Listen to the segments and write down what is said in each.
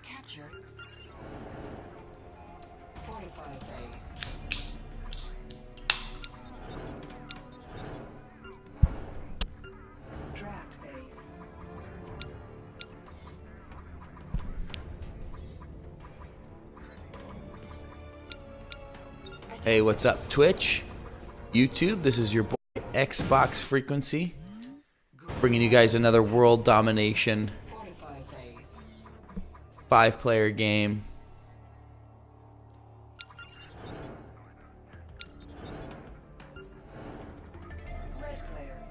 captured 45 phase. Draft phase. Hey, what's up, Twitch, YouTube? This is your boy Xbox Frequency, bringing you guys another World Domination 5-player game. Red player.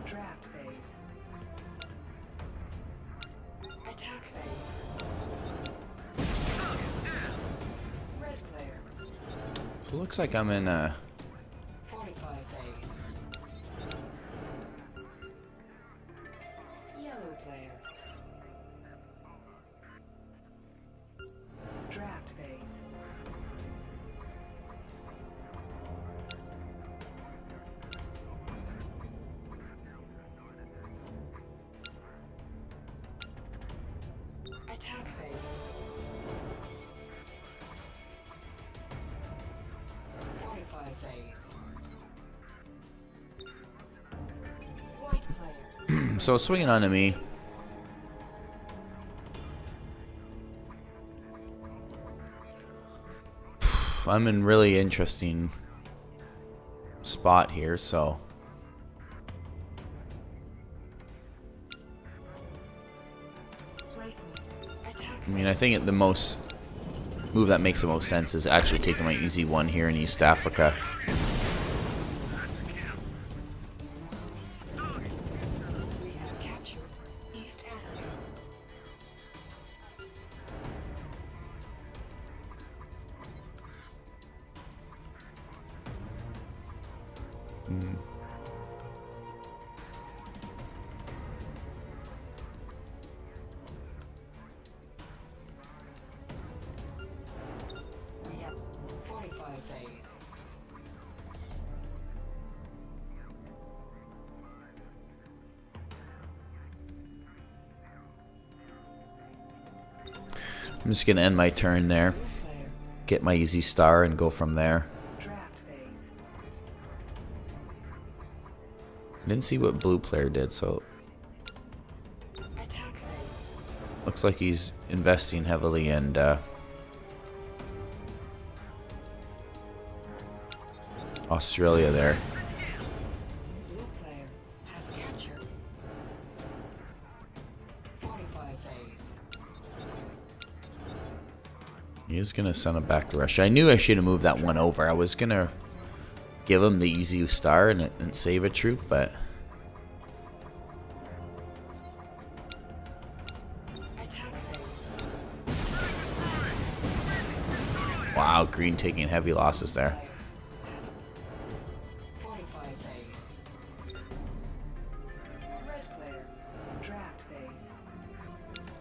Draft phase. Attack phase. Red player. So it looks like I'm in 45 phase. Yellow player. Draft phase. Attack phase. 45 phase. White player. so swinging onto me. I'm in really interesting spot here, so Placement. Attack I mean, I think the most move that makes the most sense is actually taking my easy one here in East Africa. We have captured East Africa. We have 45 phase. I'm just gonna end my turn there, Blue player. get my easy star, and go from there. Draft phase. I didn't see what blue player did, so Attack phase. looks like he's investing heavily in Australia there. Blue player has captured 45 phase. He's gonna send him back to Russia. I knew I should have moved that one over. I was gonna give him the easy star and save a troop, but Attack phase. wow, green taking heavy losses there. Has 45 phase. Red player. Draft phase.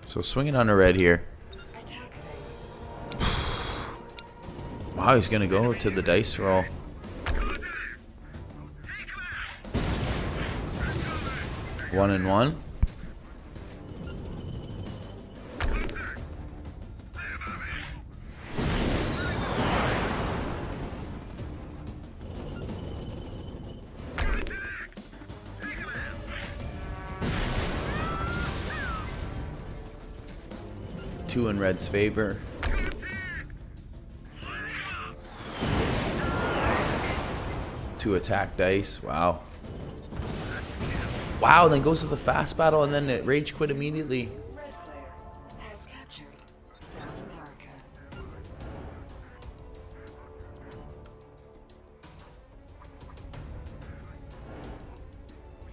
So swinging on the red here. Attack phase. Wow, he's gonna go to the dice roll. One and one. Two in red's favor. Two attack dice. Wow. Wow, then goes to the fast battle and then it rage quit immediately. Red player has captured South America.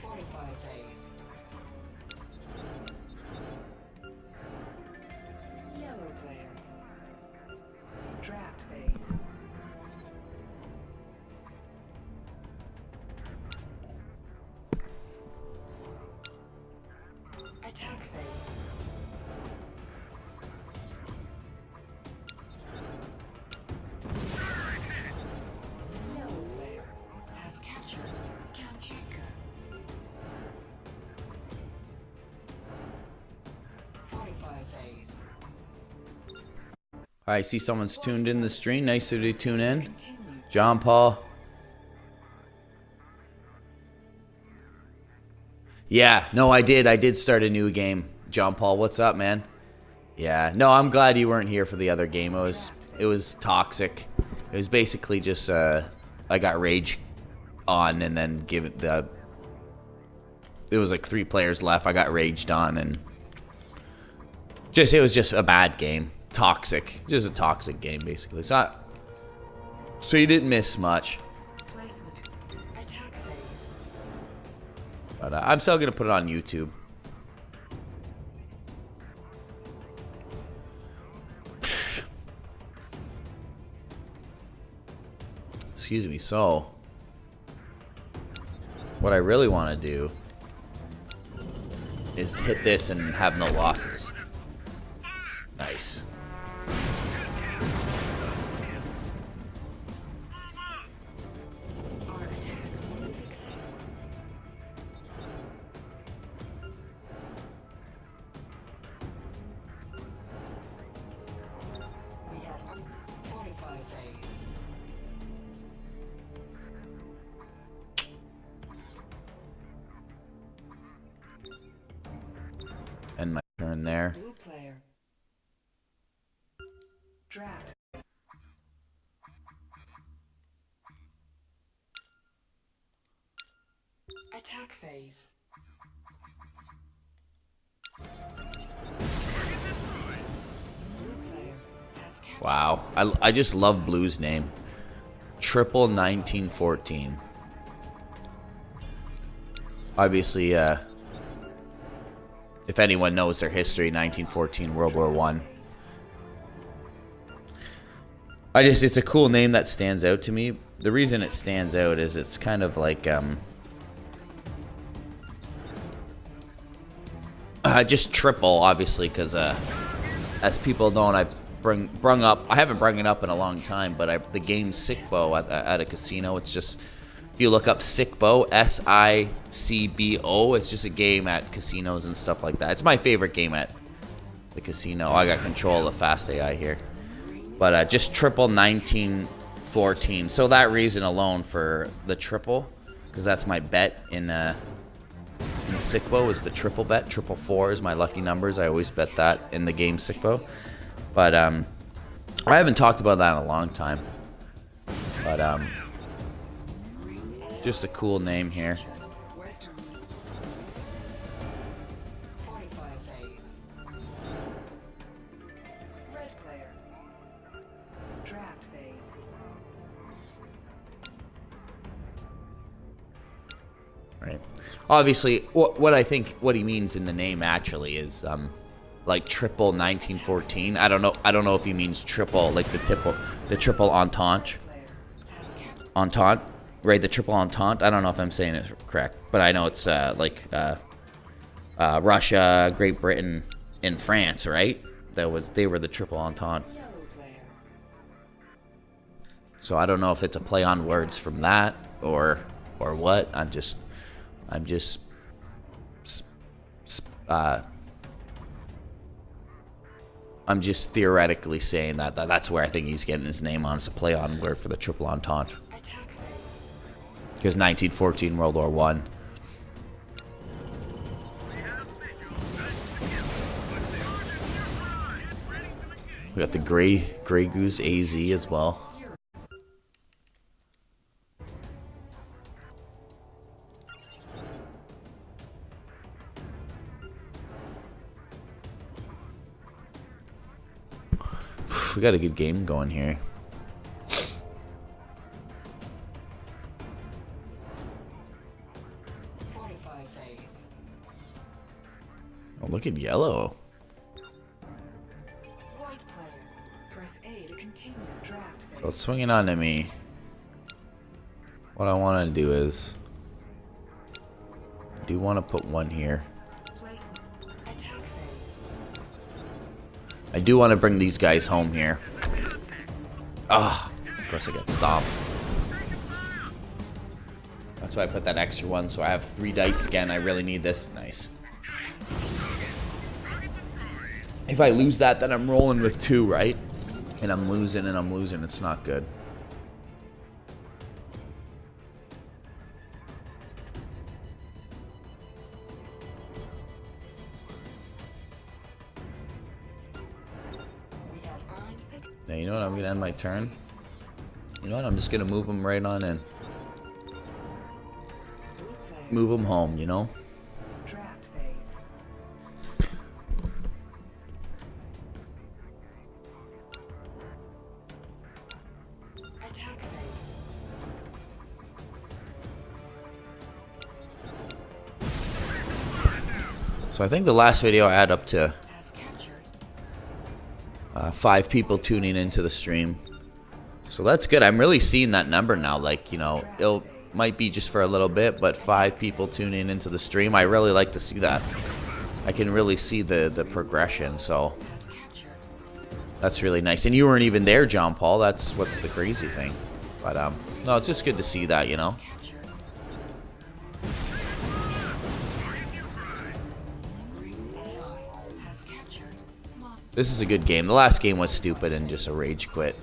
Forty-five phase. Yellow player. Draft phase. Attack phase. I see someone's tuned in the stream. Nice of you to tune in. Continue. John Paul. Yeah, no, I did. I did start a new game. John Paul, what's up, man? Yeah, no, I'm glad you weren't here for the other game. It was toxic. It was basically just I got rage on and then give it the. It was like 3 players left. I got raged on and it was just a bad game. Toxic, just a toxic game basically. So you didn't miss much. Placement. Attack phase. But I'm still gonna put it on YouTube. Excuse me. So, what I really want to do is hit this and have no losses. Nice. Our attack was a success. We have 45 phase. And my turn there. Blue player. Draft. Attack phase. Blue player has captured. Wow, I just love Blue's name. Triple 1914. Obviously, if anyone knows their history, 1914, World War I. It's a cool name that stands out to me. The reason it stands out is it's kind of like, just triple, obviously, because, as people know, and I've brung up, I haven't brung it up in a long time, but the game Sickbo at a casino, it's just, if you look up Sickbo, S-I-C-B-O, it's just a game at casinos and stuff like that. It's my favorite game at the casino. I got control of the fast AI here. But just triple 1914. So that reason alone for the triple, because that's my bet in Sickbo is the triple bet. 444 is my lucky numbers. I always bet that in the game Sickbo. But I haven't talked about that in a long time. But just a cool name here. Western. 45 phase. Red player. Draft phase. Right. Obviously, what I think what he means in the name actually is like triple 1914. I don't know if he means triple like the triple entente. Player has captured. Entente, right? The triple entente. I don't know if I'm saying it correct, but I know it's Russia, Great Britain, and France, right? They were the triple entente. Yellow player. So I don't know if it's a play on words from that or what. I'm just theoretically saying that's where I think he's getting his name on. It's a play on word for the triple entente. Attack phase. Because 1914, World War I. We got the Grey Goose AZ as well. We got a good game going here. 45 phase. Oh, look at yellow. White player. Press A to continue draft phase. So it's swinging on to me. What I want to do is, I do want to put one here. Placement. Attack phase. I do want to bring these guys home here. Ah, of course I get stopped. That's why I put that extra one, so I have 3 dice again. I really need this. Nice. If I lose that, then I'm rolling with 2, right? And I'm losing and I'm losing. It's not good. We have earned it. Now, you know what? I'm going to end my turn. You know what? I'm just going to move them right on in. Blue player. Move them home, you know? Draft phase. Attack phase. So I think the last video I had up to Has captured. 5 people tuning into the stream. So that's good. I'm really seeing that number now. Like, you know, it might be just for a little bit, but 5 people tuning into the stream. I really like to see that. I can really see the progression. So Has captured. that's really nice. And you weren't even there, John Paul. That's what's the crazy thing. But no, it's just good to see that, you know. Captured. Has captured. This is a good game. The last game was stupid and just a rage quit.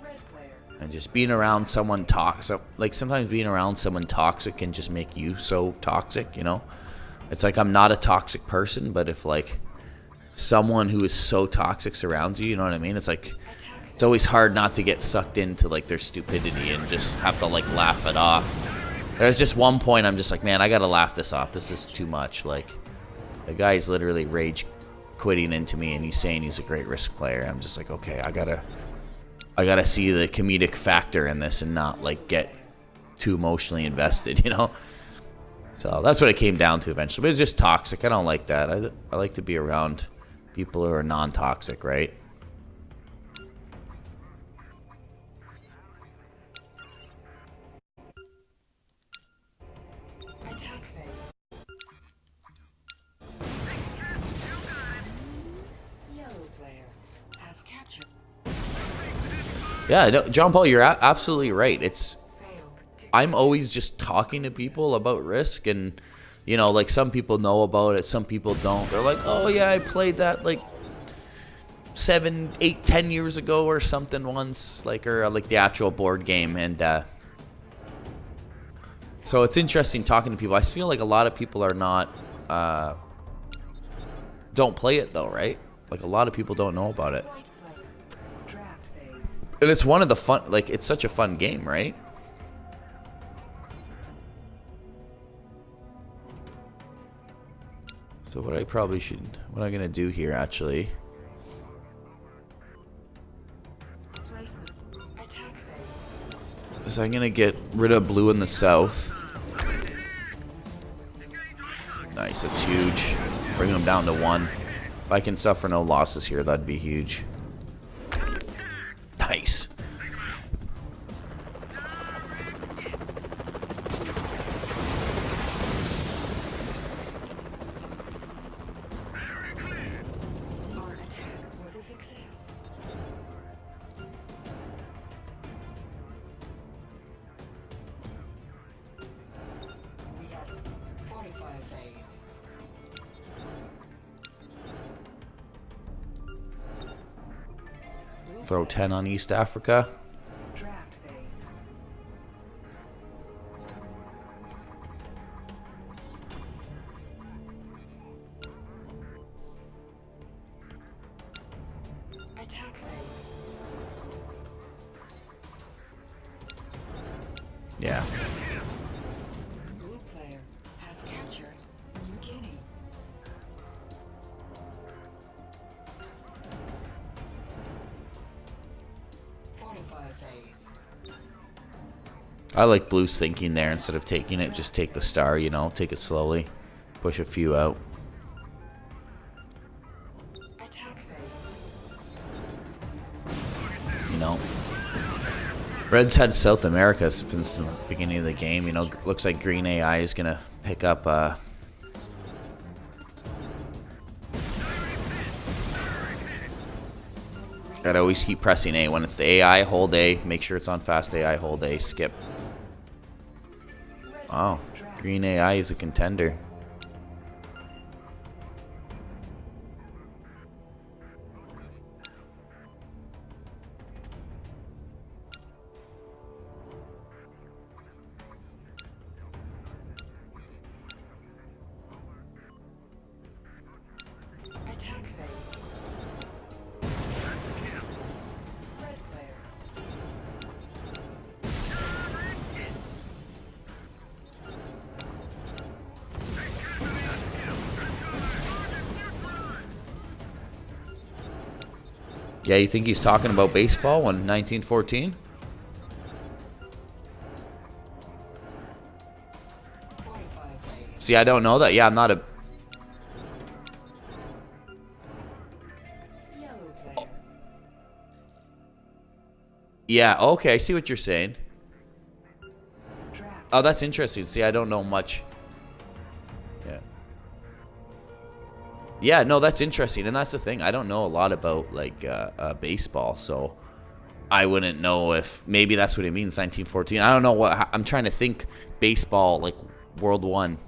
Red player. And just being around someone toxic, like sometimes being around someone toxic can just make you so toxic, you know? It's like I'm not a toxic person, but if like someone who is so toxic surrounds you, you know what I mean? It's like, it's always hard not to get sucked into like their stupidity and just have to like laugh it off. There's just one point I'm just like, man, I gotta laugh this off. This is too much. Like, the guy's literally rage quitting into me and he's saying he's a great Risk player. I'm just like, okay, I gotta see the comedic factor in this and not like get too emotionally invested, you know? So that's what it came down to eventually. But it's just toxic. I don't like that. I like to be around people who are non-toxic, right? Attack phase. Yellow player. Has captured. Yeah, no, John Paul, you're absolutely right. It's Failed. I'm always just talking to people about Risk, and you know, like some people know about it, some people don't. They're like, oh yeah, I played that like 7, 8, 10 years ago or something once, like, or like the actual board game. And so it's interesting talking to people. I feel like a lot of people are not don't play it though, right? Like a lot of people don't know about it. White player. Draft phase. And it's one of the fun, like it's such a fun game, right? So what I'm gonna do here actually, Placement. Attack phase. is I'm gonna get rid of blue in the south. Nice, that's huge. Bring them down to 1. If I can suffer no losses here, that'd be huge. Nice. Our attack was a success. We have 45 days. Throw 10 on East Africa. Draft phase. Attack phase. Yeah. Blue player has captured New Guinea. I like blue's thinking there. Instead of taking it, just take the star, you know, take it slowly. Push a few out. Attack phase. You know. Red's had South America since the beginning of the game. You know, looks like green AI is going to pick up gotta always keep pressing A. When it's the AI, hold A. Make sure it's on fast AI, hold A. Skip. Wow. Green AI is a contender. Yeah, you think he's talking about baseball when 1914? See, I don't know that. Yeah, I'm not a... Yellow player. Yeah, okay, I see what you're saying. Draft. Oh, that's interesting. See, I don't know much. Yeah. Yeah, no, that's interesting. And that's the thing. I don't know a lot about, like, baseball, so I wouldn't know if... Maybe that's what it means, 1914. I don't know what... I'm trying to think baseball, like, World One.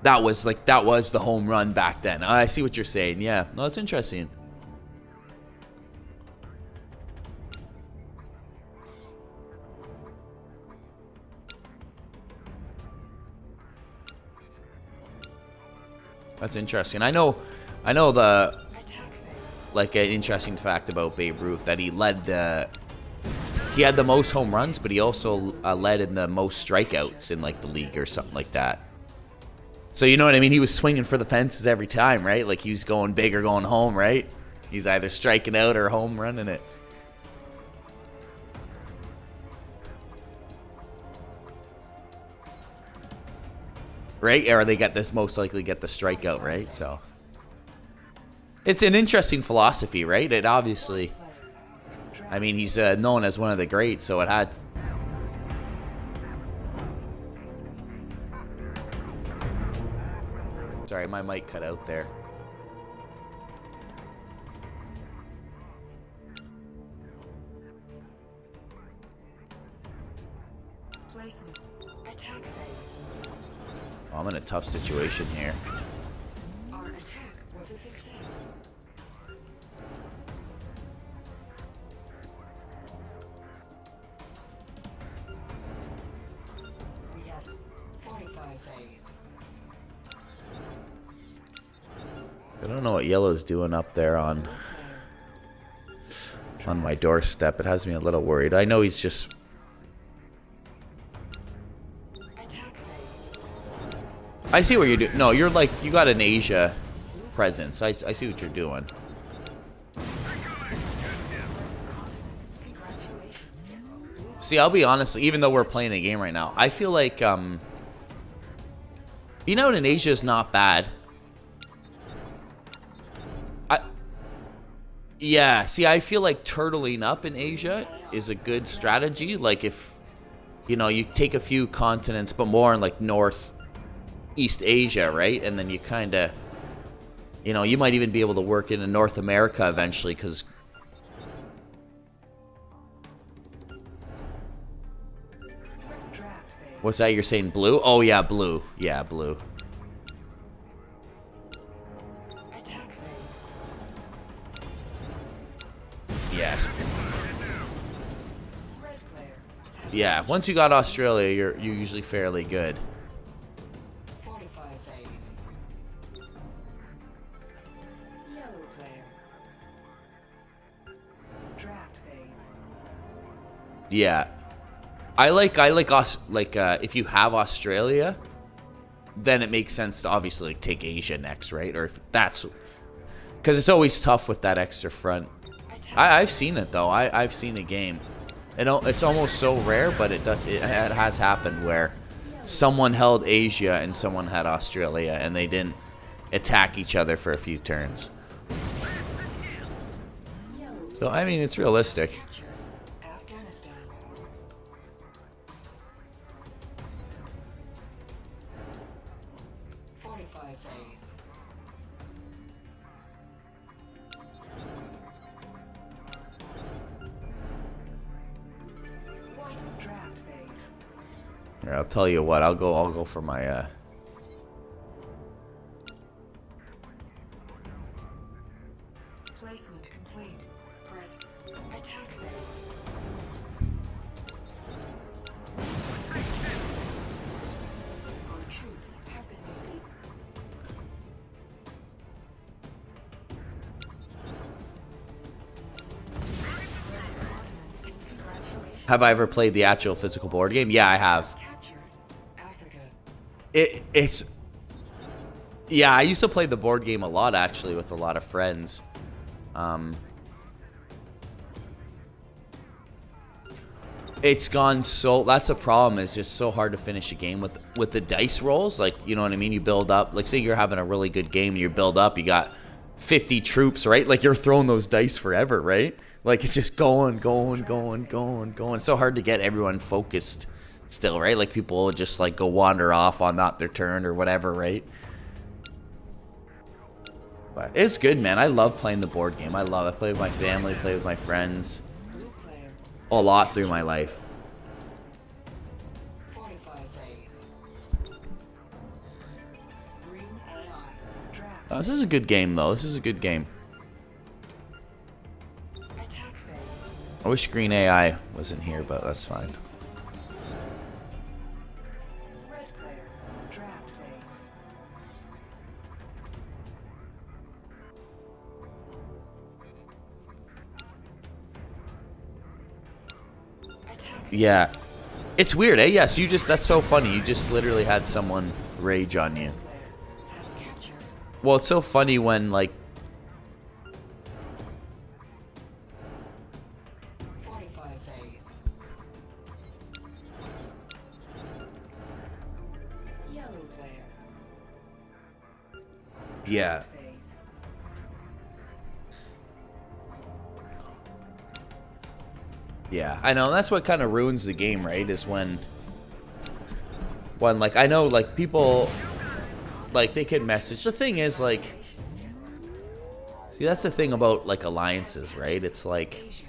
That was the home run back then. I see what you're saying. Yeah, no, that's interesting. That's interesting. I know the like an interesting fact about Babe Ruth that he had the most home runs, but he also led in the most strikeouts in like the league or something like that. So you know what I mean? He was swinging for the fences every time, right? Like he was going big or going home, right? He's either striking out or home running it. Right? Or they most likely get the strikeout, right? So it's an interesting philosophy, right? It obviously, I mean, he's known as one of the greats, so it had... Sorry, my mic cut out there. Placement. Attack phase. Oh, I'm in a tough situation here. Our attack was a success. We have 45 phase. I don't know what yellow's doing up there on my doorstep. It has me a little worried. I know he's just... Attack phase. I see what you're doing. No, you're like, you got an Asia presence. I see what you're doing. Congratulations. See, I'll be honest, even though we're playing a game right now, I feel like, being out in Asia is not bad. Yeah, see, I feel like turtling up in Asia is a good strategy. Like if, you know, you take a few continents, but more in like Northeast Asia, right? And then you kind of, you know, you might even be able to work into North America eventually, because... Draft phase. What's that you're saying, blue? Oh, yeah, blue. Yeah, blue. Attack phase. Yes. Red player. Yeah, once you got Australia, you're usually fairly good. 45 phase. Yellow player. Draft phase. Yeah. I like if you have Australia, then it makes sense to obviously like take Asia next, right? Or if that's, because it's always tough with that extra front. I've seen it though. I've seen a game. It's almost so rare, but it has happened where someone held Asia and someone had Australia, and they didn't attack each other for a few turns. So I mean, it's realistic. Afghanistan. Phase. White draft phase. Here, I'll tell you what. I'll go for my. Placement complete. Press attack phase. Our troops have been defeated. Congratulations. Have I ever played the actual physical board game? Yeah, I have. Captured. It's yeah. I used to play the board game a lot actually with a lot of friends. It's gone so. That's a problem. It's just so hard to finish a game with the dice rolls. Like, you know what I mean? You build up. Like, say you're having a really good game and you build up. You got 50 troops, right? Like, you're throwing those dice forever, right? Like, it's just going. It's so hard to get everyone focused still, right? Like, people will just like go wander off on not their turn or whatever, right? But it's good, man. I love playing the board game. I play with my family, play with my friends. Blue player. A lot through my life. 45 phase. Green AI. Draft. Oh, this is a good game, though. This is a good game. Attack phase. I wish Green AI wasn't here, but that's fine. Red player. Draft phase. Attack. Yeah. It's weird, eh? Yes, you just, that's so funny. You just literally had someone rage on you. Player has captured. Well, it's so funny when, like, 45 phase. Yellow player. yeah. Phase. Yeah, I know. That's what kind of ruins the game, right? Is when like, I know, like, people, like, they can message. The thing is, like, see, that's the thing about, like, alliances, right? It's like, Asia.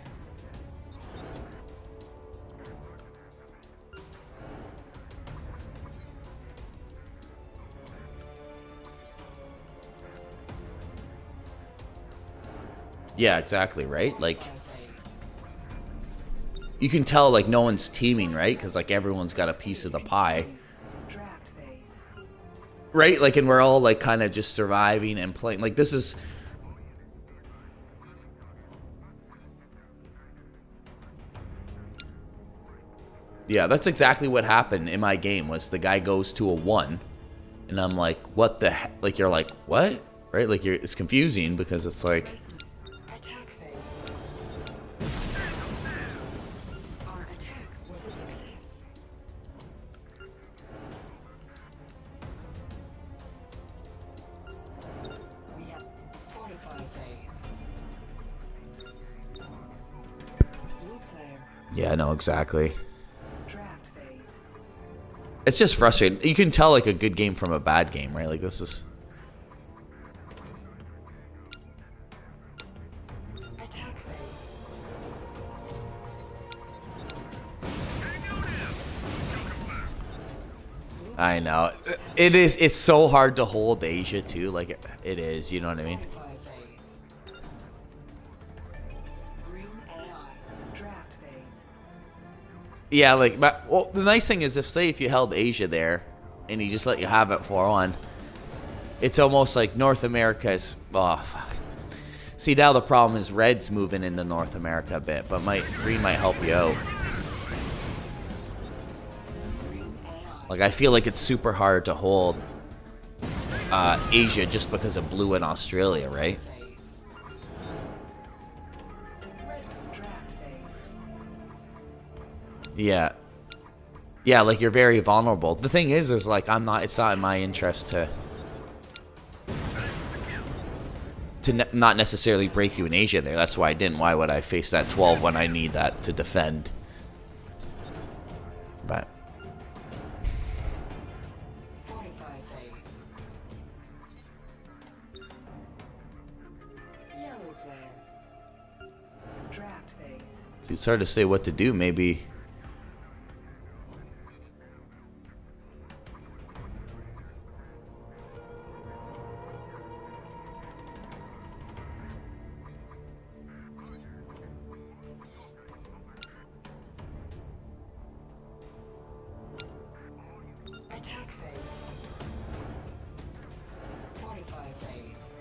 yeah, exactly, right? Like, Phase. you can tell, like, no one's teaming, right? Because, like, everyone's got a piece of the pie, Draft phase. right? Like, and we're all, like, kind of just surviving and playing. Like, this is, yeah, that's exactly what happened in my game. Was the guy goes to a 1, and I'm like, what the heck? Like, you're like, what? Right? Like, it's confusing because it's like, Attack phase. Our attack was a success. We have 45 phase. Blue player. yeah, no, exactly. Draft phase. It's just frustrating. You can tell, like, a good game from a bad game, right? Like, this is, Attack phase. I know. It is, it's so hard to hold Asia, too. Like, it is, you know what I mean? 45 phase. Green AI. Draft phase. Yeah, like, but, well, the nice thing is, if you held Asia there, and he just let you have it for one, it's almost like North America's, oh, fuck. See, now the problem is Red's moving into North America a bit, but Green might help you out. Green AI. Like, I feel like it's super hard to hold Asia just because of Blue in Australia, right? Phase. Red draft phase. Yeah. Yeah, like, you're very vulnerable. The thing is like, it's not in my interest to not necessarily break you in Asia there. That's why I didn't. Why would I face that 12 when I need that to defend? But 45 phase. Yellow player. Draft phase. it's hard to say what to do. Maybe. Attack phase. 45 phase.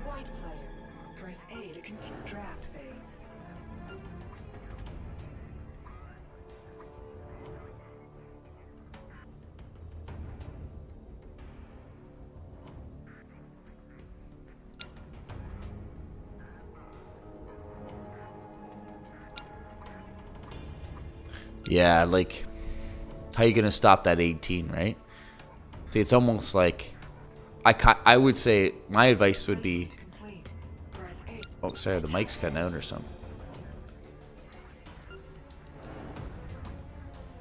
White player. Press A to continue. Draft phase. Yeah, like, how you gonna stop that 18, right? See, it's almost like I would say my advice would be. Complete. Press A. Oh, sorry, the mic's cutting out or something.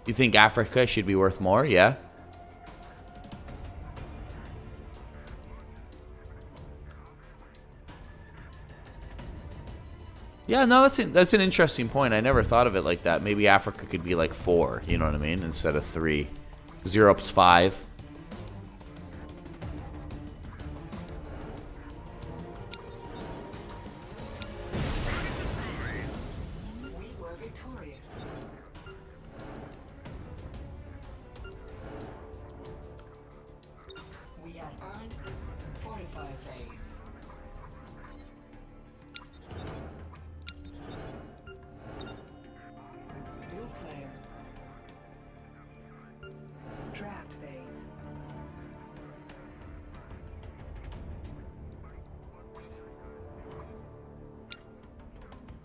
You think Africa should be worth more? Yeah. Yeah, no, that's an interesting point. I never thought of it like that. Maybe Africa could be like 4, you know what I mean, instead of 3. 'Cause Europe's 5. We were victorious. We have earned 45 phase. Blue player. Draft phase.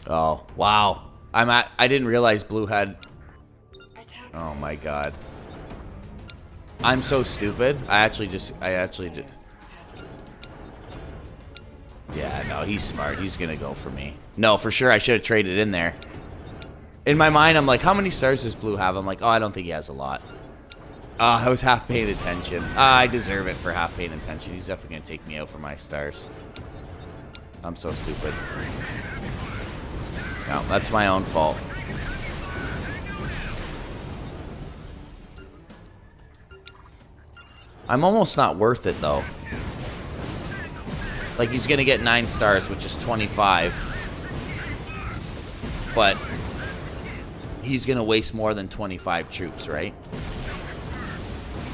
Oh, wow. I didn't realize blue had. Attack. Oh my god. I'm so stupid. I actually just. Yeah, no, he's smart. He's gonna go for me. No, for sure, I should have traded in there. In my mind, I'm like, how many stars does blue have? I'm like, oh, I don't think he has a lot. I was half paying attention. I deserve it for half paying attention. He's definitely gonna take me out for my stars. I'm so stupid. No, that's my own fault. I'm almost not worth it, though. Like, he's gonna get 9 stars, which is 25. But he's gonna waste more than 25 troops, right?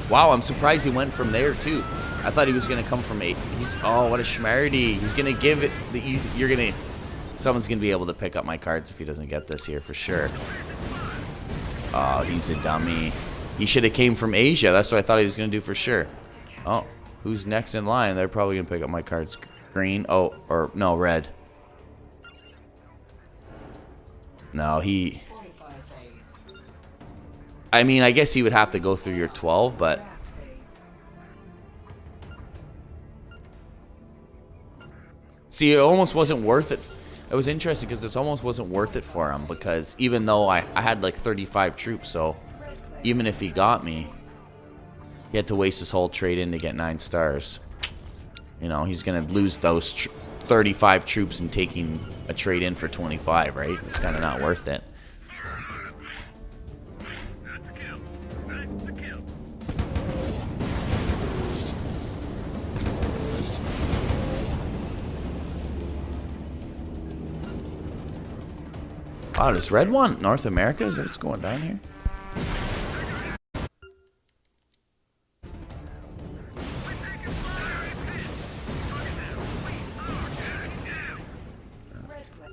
Wow, I'm surprised he went from there, too. I thought he was gonna come from 8. Oh, what a schmarty. He's gonna give it the easy... Someone's gonna be able to pick up my cards if he doesn't get this here, for sure. Oh, he's a dummy. He should have came from Asia. That's what I thought he was gonna do for sure. Oh, who's next in line? They're probably gonna pick up my cards. Green. Oh, or no, red. No, he... 45 phase. I mean, I guess he would have to go through your 12, but... Draft phase. See, it almost wasn't worth it. It was interesting because it almost wasn't worth it for him because even though I had like 35 troops, so even if he got me, he had to waste his whole trade in to get 9 stars. You know, he's going to lose those 35 troops and taking a trade in for 25, right? It's kind of not worth it. Wow, does Red want North America? Is that what's going down here? Red player.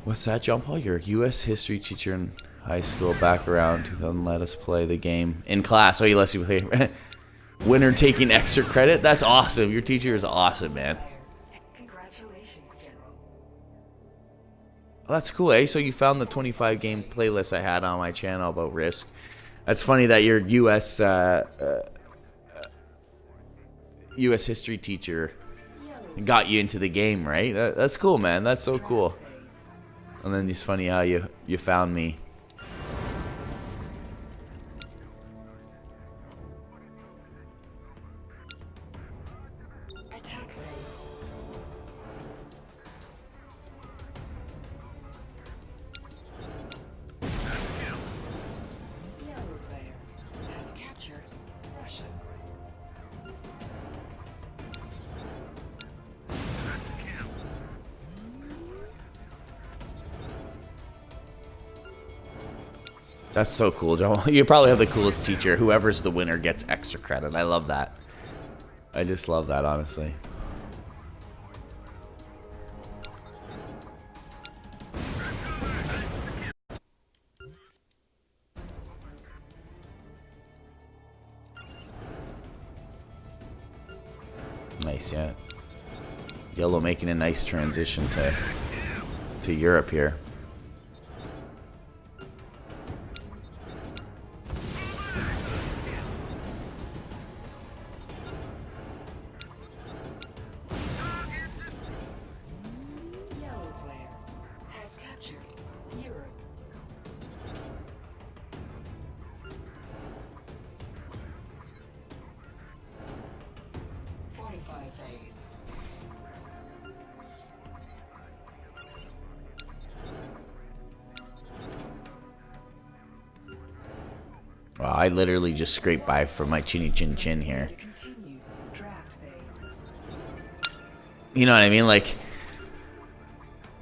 What's that, John Paul? You're a U.S. history teacher in high school, back around to then let us play the game in class. Oh, he lets you play. Winner taking extra credit? That's awesome. Your teacher is awesome, man. Congratulations, General. Oh, that's cool, eh? So you found the 25 game playlist I had on my channel about Risk. That's funny that your U.S. U.S. history teacher got you into the game, right? That's cool, man. That's so cool. And then it's funny how you found me. Attack phase. Yellow player has captured Russia. That's so cool, Joe. You probably have the coolest teacher. Whoever's the winner gets extra credit. I love that. I just love that, honestly. Nice, yeah. Yellow making a nice transition to Europe here. Yellow player has captured Europe. Forty-five phase. Wow, I literally just scraped by for my chinny chin chin here. To continue draft phase. You know what I mean? Like,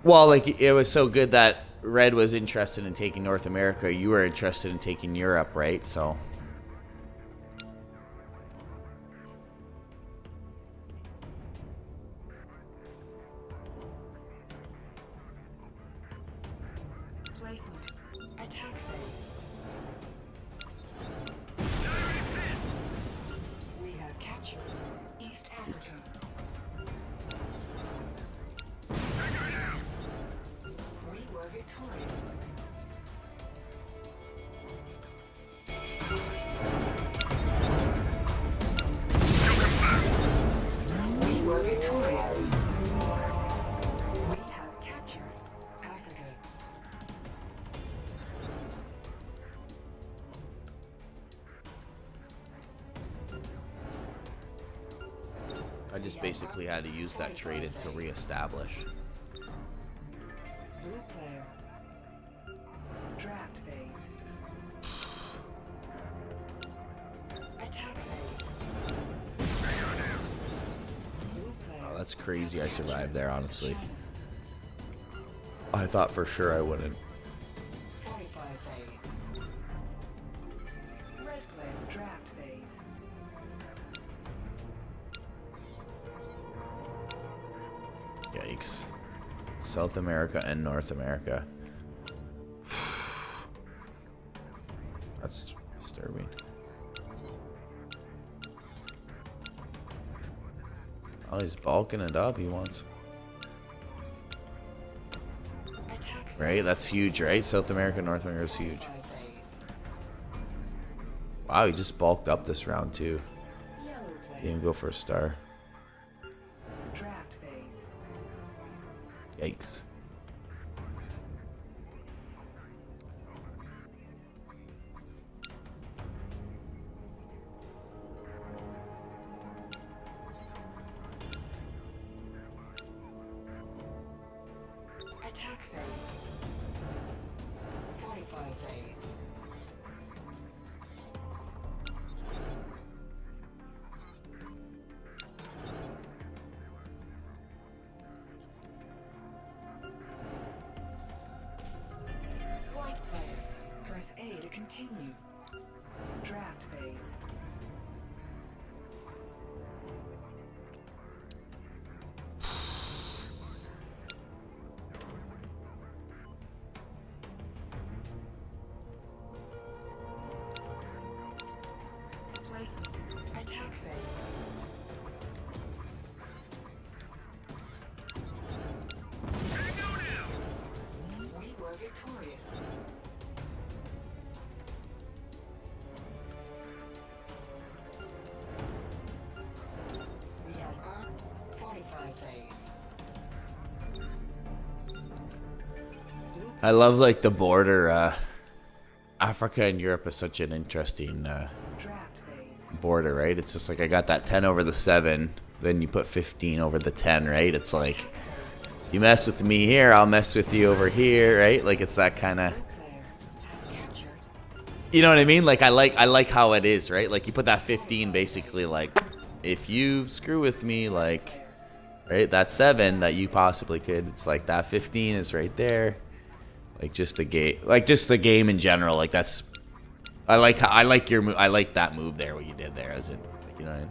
well, like it was so good that Red was interested in taking North America. You were interested in taking Europe, right? So. Placement. Attack phase. We have captured East Africa. We were victorious. We were victorious. We have captured Africa. I just basically had to use that trade to reestablish. Blue player. Draft phase. Attack phase. Blue player. Oh, that's crazy. I survived there, honestly. I thought for sure I wouldn't. 45 phase. Red player. Draft phase. Yikes. South America and North America. That's disturbing. Oh, he's bulking it up. He wants. Attack phase. Right? That's huge, right? South America, North America is huge. 45 phase. Wow, he just bulked up this round, too. Yellow Didn't player. even go for a star. Draft phase. Yikes. Attack phase. 45 phase. White player. Press A to continue. Draft phase. Placement. Attack phase. We were victorious. We have earned 45 phase. I love, like, the border. Africa and Europe is such an interesting Draft phase. border, right? It's just like I got that 10 over the 7, then you put 15 over the 10, right? It's like, you mess with me here, I'll mess with you over here, right? Like, it's that kind of, Blue player has captured. you know what I mean? Like, I like how it is, right? Like, you put that 15 basically, like, if you screw with me, like, right? That 7 that you possibly could, it's like that 15 is right there. Like, just the game, like, just the game in general. Like, that's, I like your move. I like that move there, what you did there, as in, like, you know what I mean?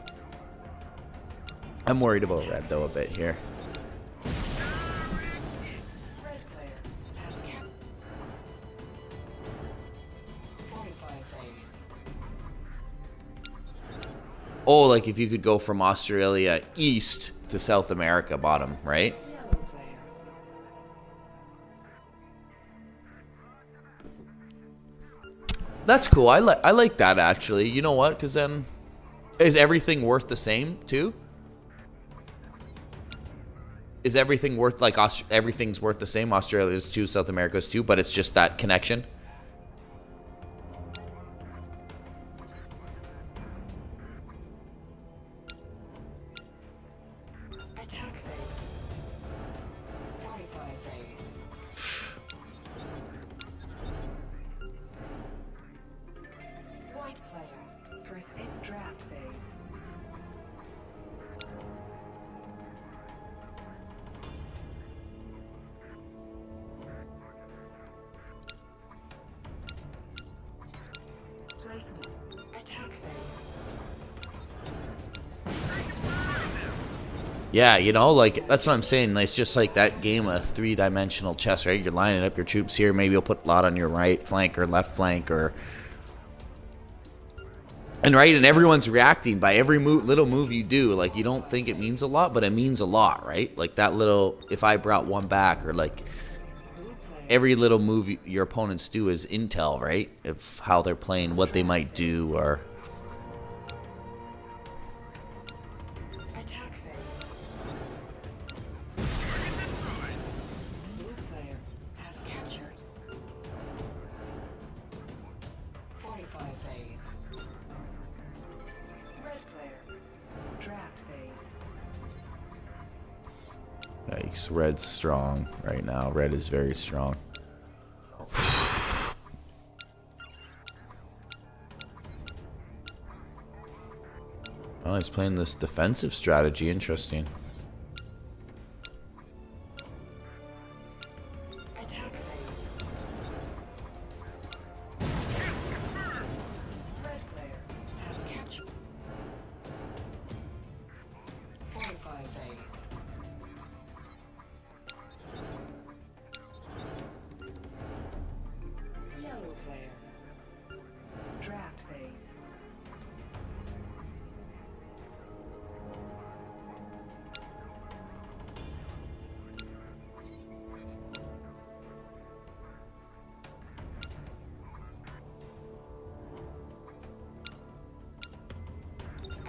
I'm worried about Red, though, a bit here. Red player has captured. 45 phase. Oh, like if you could go from Australia east to South America bottom, right? Yellow player. That's cool. I like that actually. You know what? Because then, is everything worth the same too? Is everything worth like everything's worth the same? Australia's 2, South America's 2, but it's just that connection. Attack phase. 45 phase. White player. Press in draft phase. Placement. Attack phase. Yeah, you know, like that's what I'm saying. It's just like that game of 3-dimensional chess, right? You're lining up your troops here. Maybe you'll put a lot on your right flank or left flank, or and everyone's reacting by every little move you do. Like you don't think it means a lot, but it means a lot, right? Like that little, if I brought one back, or like Blue player. every little move your opponents do is intel, right? Of how they're playing, what they might do, or Attack phase. Blue player has captured. 45 phase. Red player. Draft phase. yikes, red's strong right now. Red is very strong. Oh, he's playing this defensive strategy. Interesting. Attack phase. Red player has captured. 45 phase. Yellow player. Draft phase.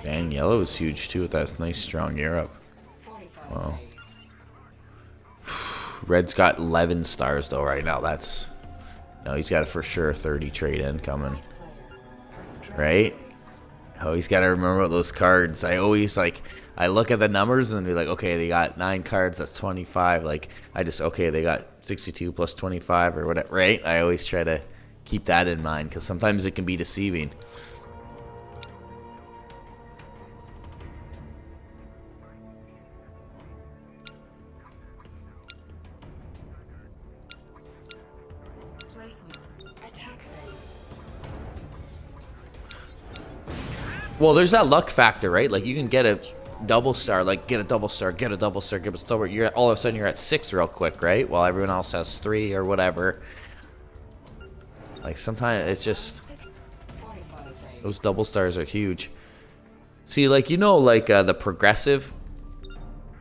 Dang, yellow is huge too with that nice strong Europe. 45 Wow. phase. Red's got 11 stars though right now. That's no, he's got a for sure 30 trade in coming, Player. right? Oh, he's got to remember about those cards. I always like, I look at the numbers and then be like, okay, they got 9 cards, that's 25. Like, I just, okay, they got 62 plus 25 or whatever, right? I always try to keep that in mind because sometimes it can be deceiving. Placement. Attack phase. Well, there's that luck factor, right? Like, you can get a double star, like, get a double star, get a double star, get a star. You're all of a sudden you're at 6 real quick, right? While everyone else has 3 or whatever. Like, sometimes it's just 45 phase. those double stars are huge. See, like, you know, like the progressive.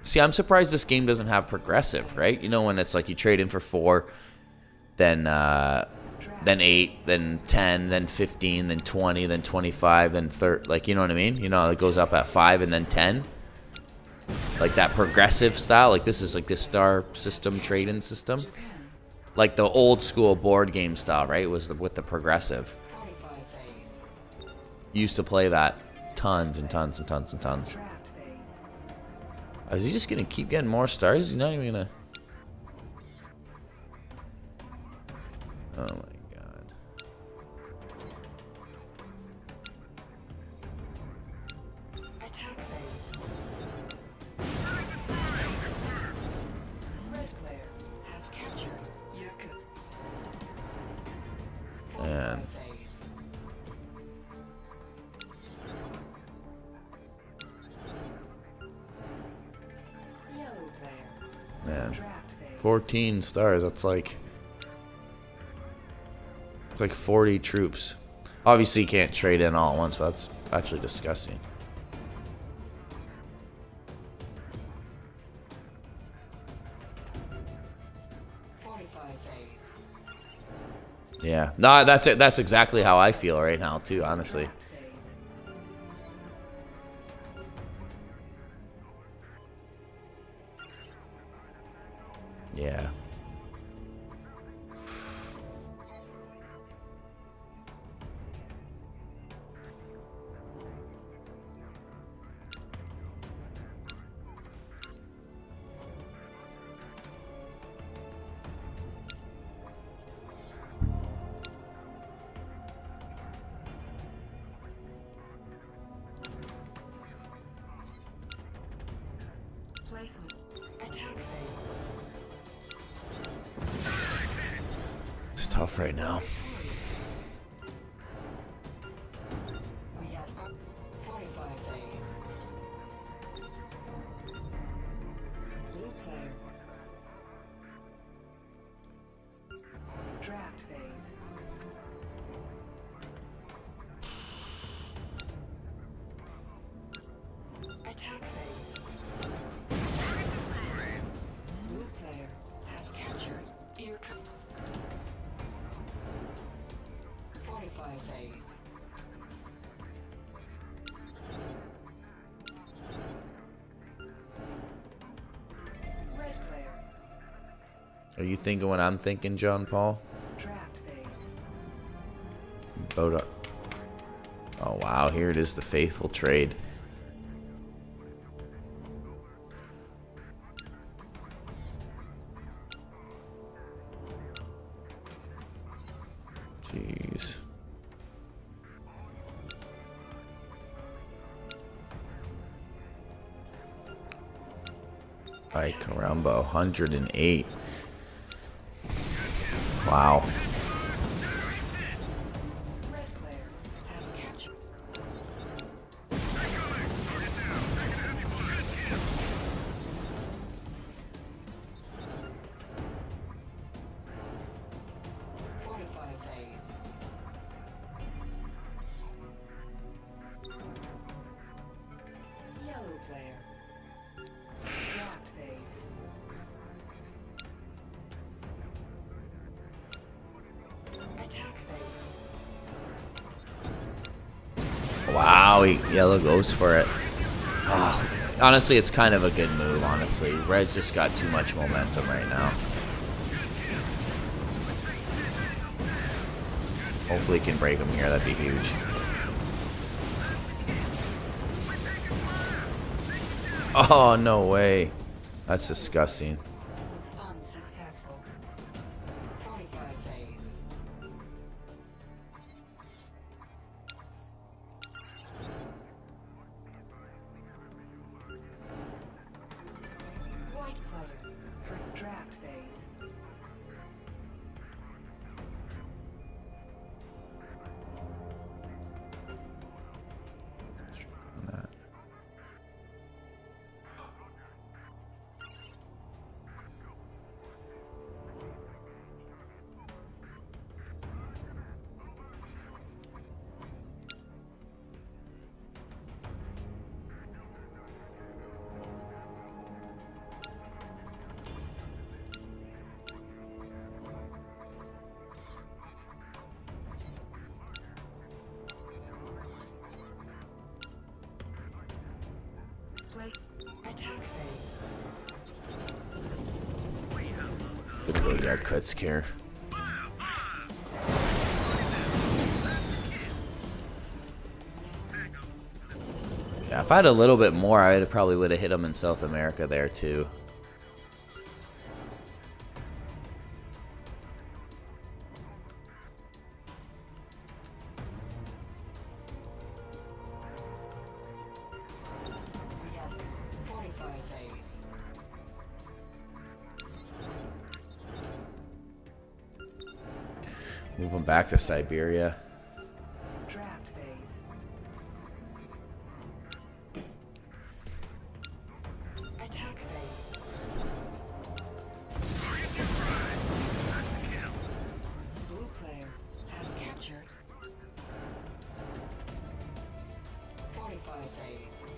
See, I'm surprised this game doesn't have progressive, right? You know, when it's like you trade in for 4, then 8, then 10, then 15, then 20, then 25, then 30. Like, you know what I mean? You know, it goes up at 5 and then 10. Like that progressive style. Like this is like the star system, trade-in system. Like the old school board game style, right? It was with the progressive. 45 phase. Used to play that tons and tons and tons and tons. Draft phase. Is he just gonna keep getting more stars? He's not even gonna. Oh my god. Attack phase. Red player has captured. Yaku. Man. 45 phase. Yellow player. Man. Draft phase. 14 stars. That's like. It's like 40 troops. Obviously, you can't trade in all at once, but that's actually disgusting. Yeah. No, that's it. That's exactly how I feel right now too, honestly. Phase. Yeah. Placement. Attack phase. It's tough right now. We have fortify phase. Blue player. Draft phase. Attack phase. Blue player has captured ear. Fortify phase. Red player. Are you thinking what I'm thinking, John Paul? Draft phase. Boda. Oh wow, here it is, the faithful trade. Jeez. Ay caramba, 108. Wow. Red player has captured. Fortify phase. Yellow player. Draft phase. Attack phase. Wow, yellow goes for it. Ah, honestly, it's kind of a good move, honestly. Red's just got too much momentum right now. Hopefully he can break him here, that'd be huge. Oh, no way. That's disgusting. Was unsuccessful. Fortify phase. White player for draft phase. Place attack phase. Good to go to our cuts care. Yeah, if I had a little bit more, I probably would have hit him in South America there too. We have fortify phase. Move him back to Siberia. Draft phase. Attack phase. Blue player has captured. Fortify phase.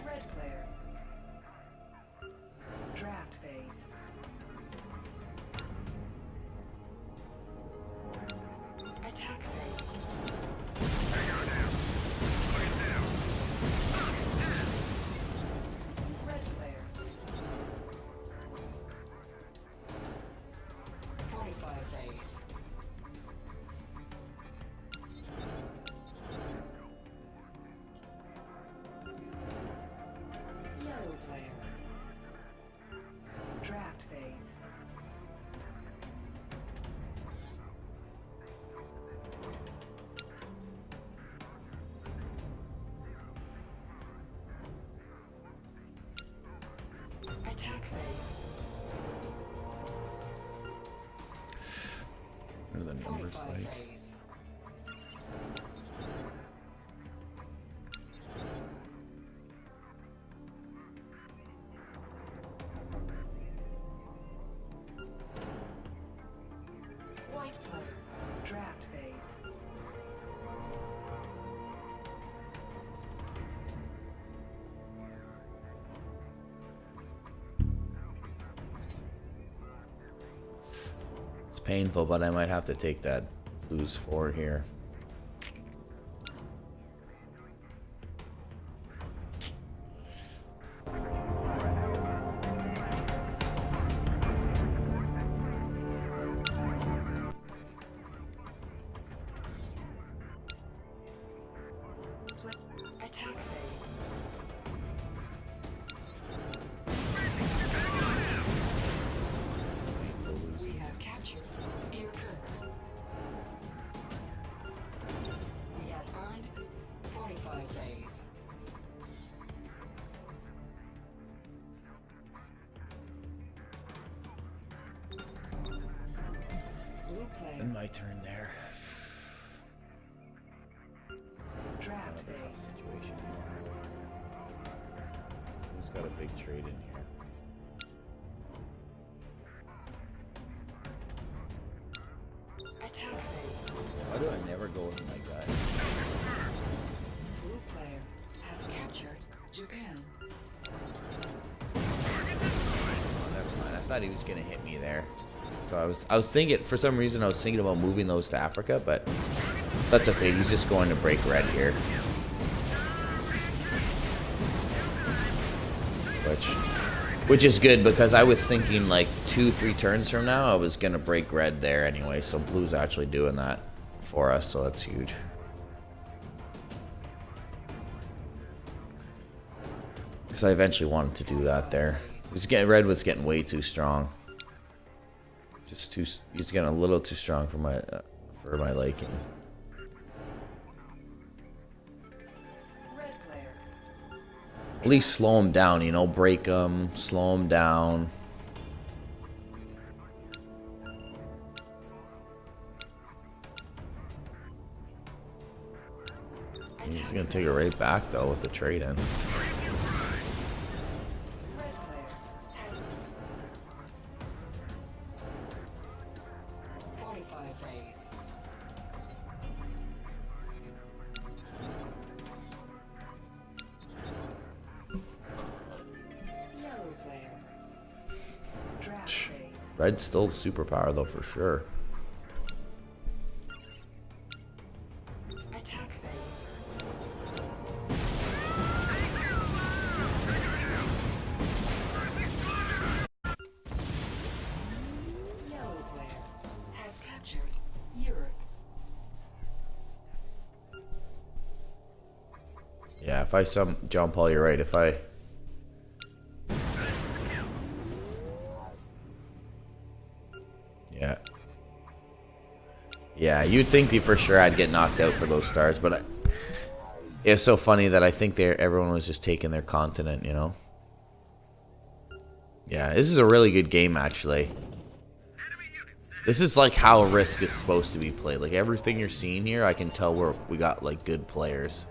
Red player. Draft phase. phase. What are the numbers Fortify like? phase. White player. Draft phase. It's painful, but I might have to take that lose 4 here. Attack phase. We have captured Irkutsk. We have earned 45 phase. Blue player. And my turn there. Draft Tough phase. situation. Who's got a big trade in here? Attack phase. Why do I never go with my guy? Blue player has captured Japan. Oh, never mind. I thought he was gonna hit me there. So I was thinking, for some reason I was thinking about moving those to Africa, but that's okay. He's just going to break red here. Which is good, because I was thinking like 2-3 turns from now I was gonna break red there anyway. So blue's actually doing that for us, so that's huge. Because I eventually wanted to do that there. Red was getting way too strong. He's getting a little too strong for my liking. Red player. At least slow him down, you know, break him, slow him down. He's gonna take it right back though with the trade in. Red player has 45 phase. Yellow player. Draft phase. Red's still superpower though for sure. Attack phase. Yellow player has captured Europe. Yeah, if I John Paul, you're right. If I Yeah, you'd think for sure I'd get knocked out for those stars, but it's so funny that I think everyone was just taking their continent, you know? Yeah, this is a really good game, actually. This is like how Risk is supposed to be played. Like, everything you're seeing here, I can tell we got, like, good players.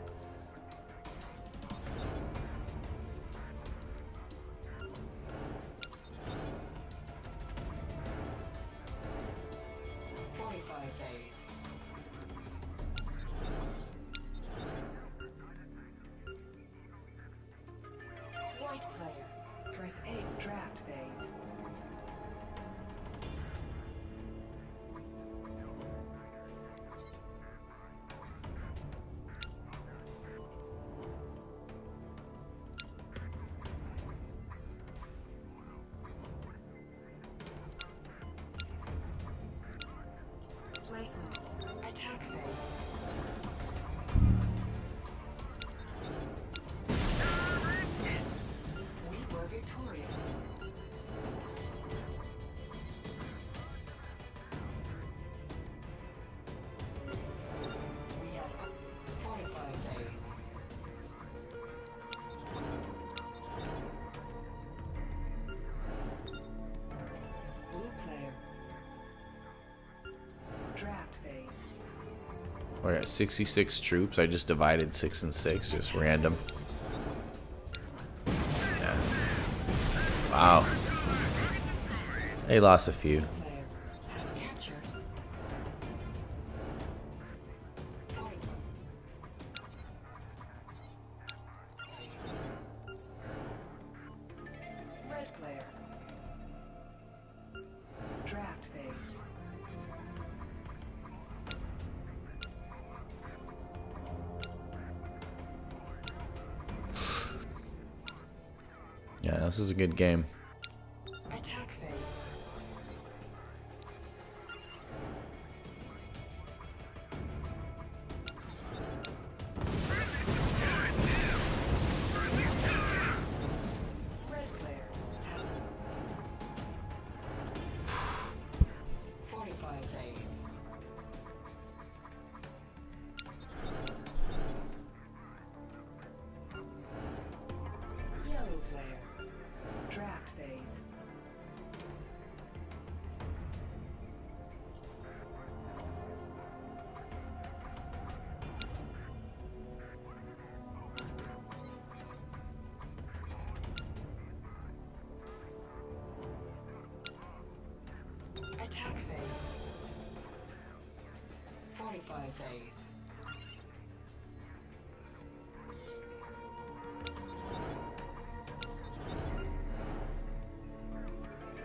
White player. Press A draft phase. We're at 66 troops. I just divided 6 and 6, just random. Yeah. Wow. They lost a few. Player has captured. Red player. Draft phase. Yeah, this is a good game. Attack phase. Red player has 45 phase. Yellow player. Draft phase. Attack phase. 45 phase.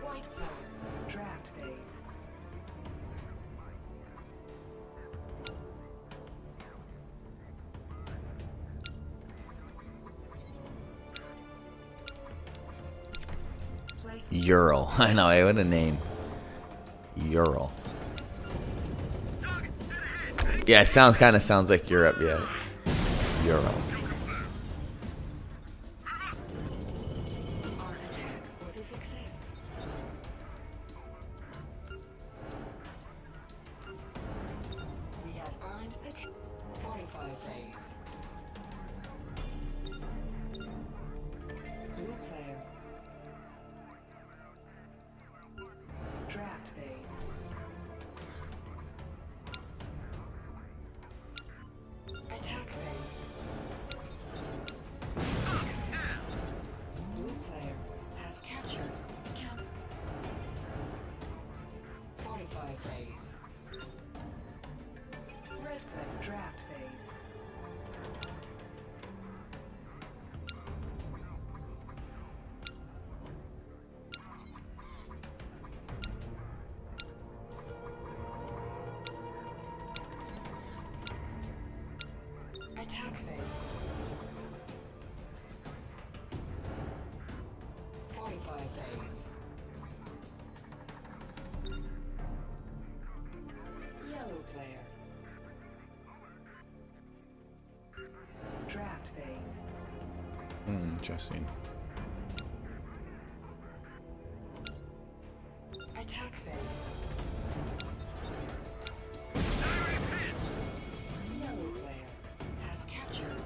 White player. Draft phase. Place Ural. I know, what a name. Ural. Yeah, it kind of sounds like Europe, yeah. Ural. our attack was a success. We have earned attack. 45 phase. Blue player. Draft phase. Attack phase. Blue player has captured. Count. 45 phase. Red player. Draft phase. Attack phase. 45 phase. Yellow player. Draft phase. Interesting. Attack phase. Yellow player has captured.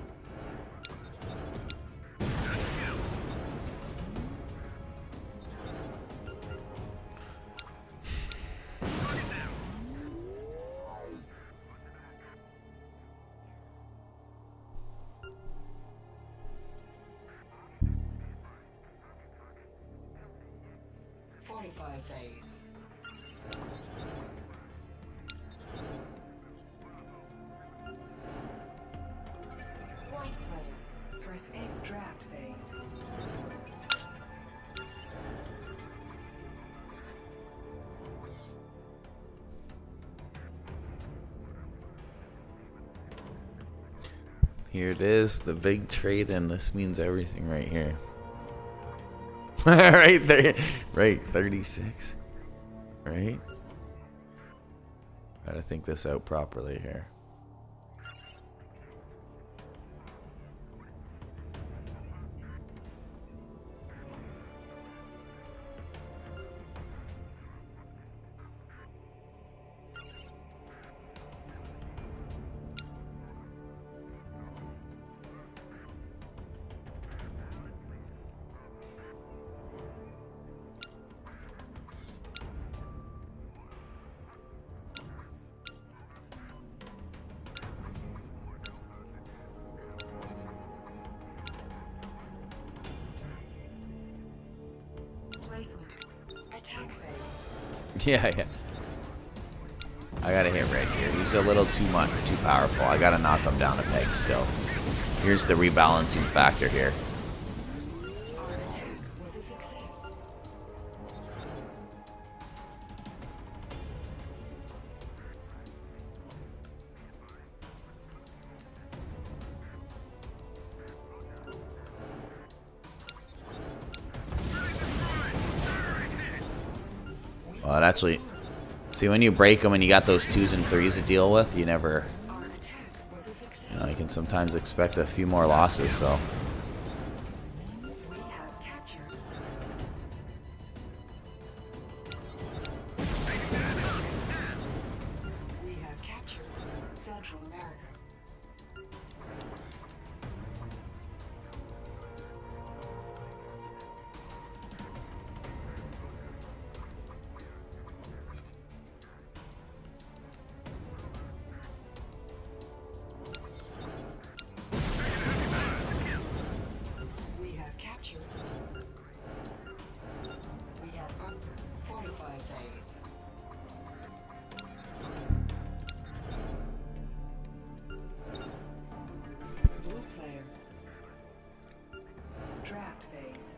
Forty-five phase. White player. Press A. Draft phase. Here it is, the big trade, and this means everything right here. Right there. Right, 36. Right? Gotta think this out properly here. Yeah, yeah. I gotta hit red here. He's a little too powerful. I gotta knock him down a peg still. Here's the rebalancing factor here. Our attack was a success. Well, it actually... See, when you break them and you got those 2s and 3s to deal with, you never... Our attack was a success. You know, you can sometimes expect a few more losses, so... We have captured. We have captured Central America. We have captured. We have up 45 days. Blue player. Draft phase.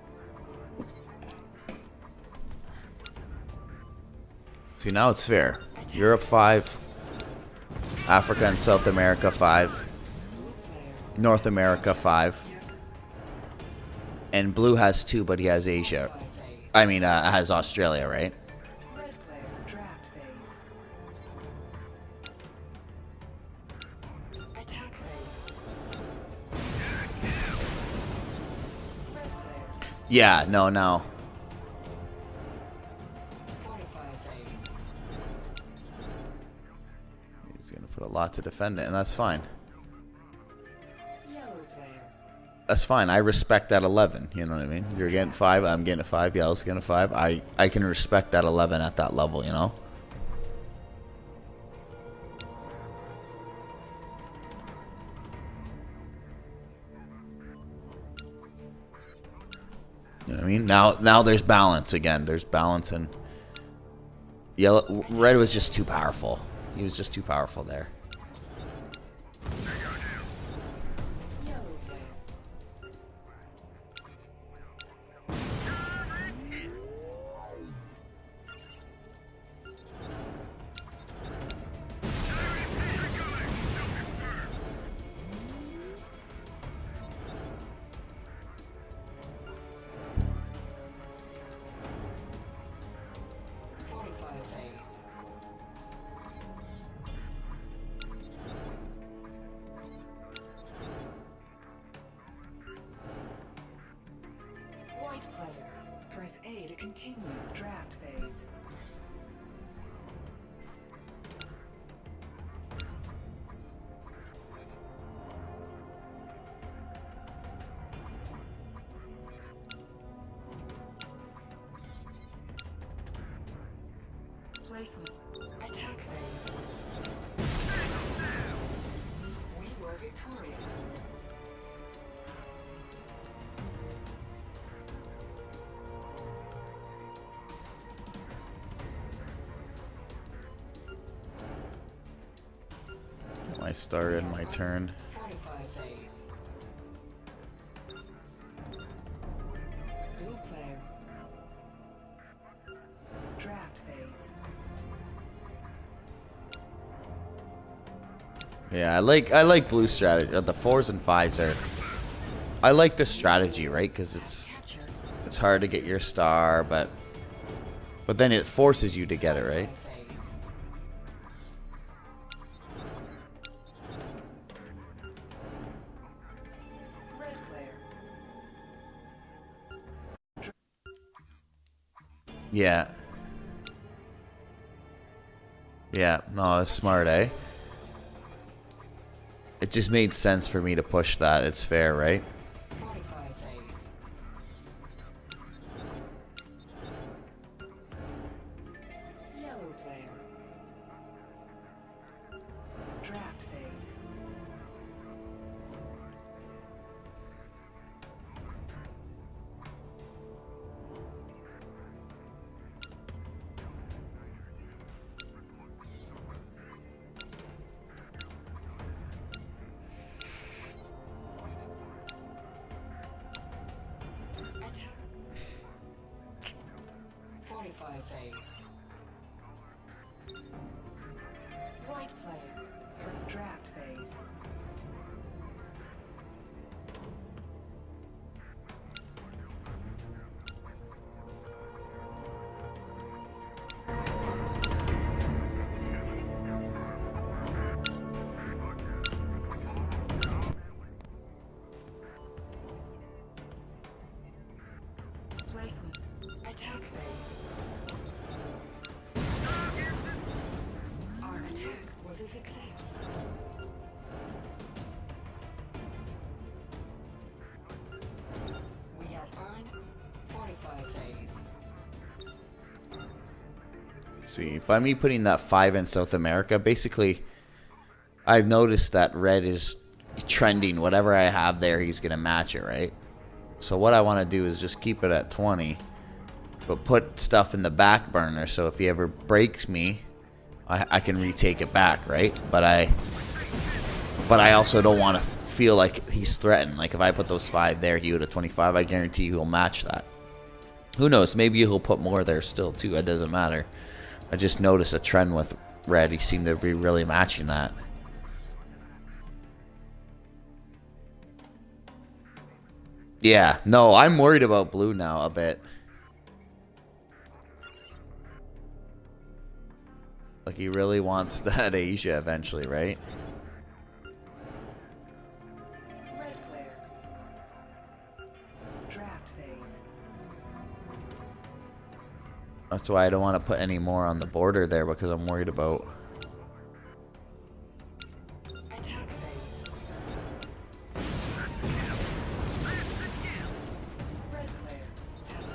See, now it's fair. Europe 5, Africa and South America 5, Blue player. North America 5, and Blue has 2, but he has Asia. 5 phase. I mean, has Australia, right? Red player. Draft phase. Attack phase. Red player. Yeah, no. 45 phase. He's going to put a lot to defend it, and that's fine. Yellow player. That's fine. I respect that 11. You know what I mean? You're getting 5. I'm getting a 5. Yellow's getting a 5. I can respect that 11 at that level, you know? You know what I mean? Now there's balance again. There's balance, and red was just too powerful. He was just too powerful there. Yellow player. Phase. White player. Press A to continue draft phase. Placement. Attack phase. We were victorious. I started my turn. 45 phase. Blue player. Draft phase. Yeah, I like blue strategy. The 4s and 5s are. I like the strategy, right? Because Captured. it's hard to get your star, but then it forces you to get it, right? Phase. Red player. Yeah. Yeah, no, it's smart, eh? It just made sense for me to push that. It's fair, right? 45 phase. Yellow player. Draft phase. See, by me putting that 5 in South America, basically, I've noticed that red is trending. Whatever I have there, he's going to match it, right? So what I want to do is just keep it at 20, but put stuff in the back burner, so if he ever breaks me, I can retake it back, right? But I also don't want to feel like he's threatened. Like, if I put those 5 there, he would have 25, I guarantee he'll match that. Who knows? Maybe he'll put more there still, too. It doesn't matter. I just noticed a trend with red. He seemed to be really matching that. Yeah. No, I'm worried about blue now a bit. Like, he really wants that Asia eventually, right? Red player. Draft phase. That's why I don't want to put any more on the border there, because I'm worried about... Attack phase. Red player has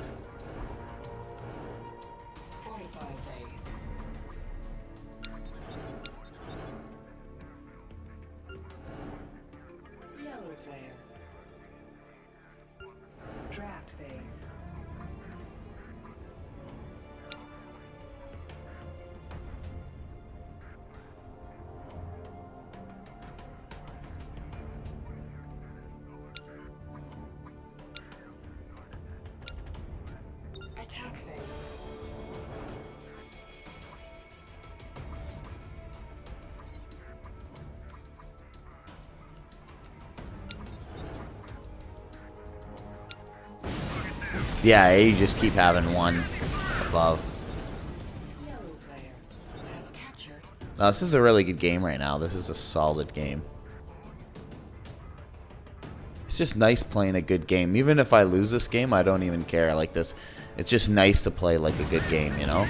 45 phase. Yellow player. Draft phase. Attack phase. Yeah, you just keep having one above. Yellow player has captured. No, this is a really good game right now. This is a solid game. It's just nice playing a good game. Even if I lose this game, I don't even care. Like this, it's just nice to play like a good game, you know?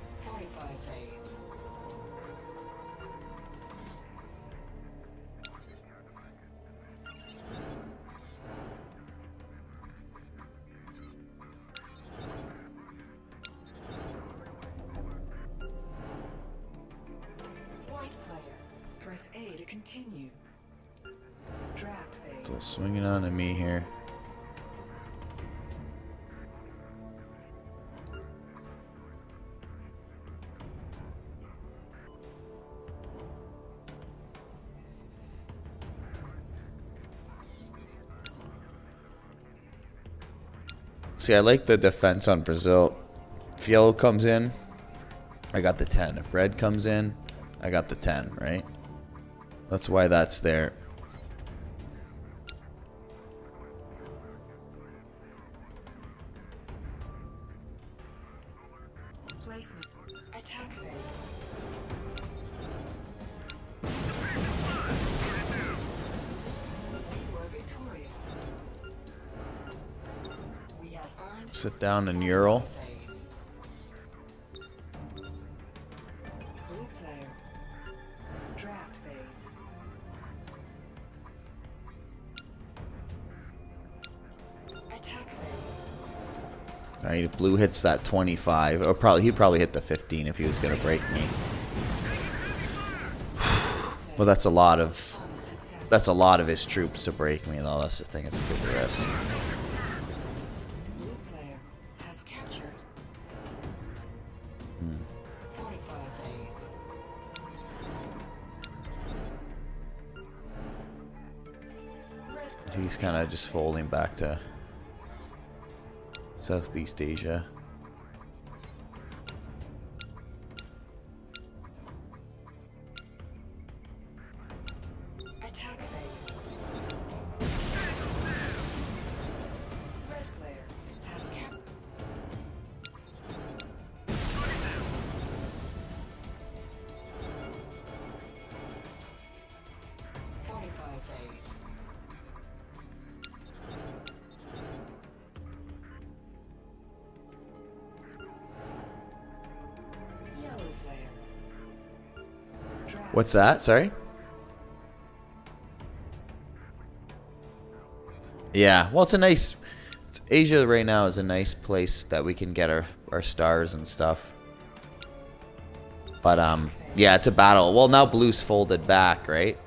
Phase. White player. Press A to continue. Draft phase. Still swinging on to me here. See, I like the defense on Brazil. If yellow comes in, I got the 10. If red comes in, I got the 10, right? That's why that's there. Placement. Attack phase. We were victorious. We have earned Sit down and Ural. phase. Blue player. Draft phase. Attack phase. Alright, if blue hits that 25, or he'd probably hit the 15 if he was gonna break me. Well, that's a lot of his troops to break me, though. That's the thing. It's a big risk. Blue player has captured. 45 phase. Red player. He's kind of just folding back to Southeast Asia. Attack phase. Red player has captured. What's that? Sorry? Yeah, well, it's a nice... Asia right now is a nice place that we can get our stars and stuff. But, yeah, it's a battle. Well, now blue's folded back, right?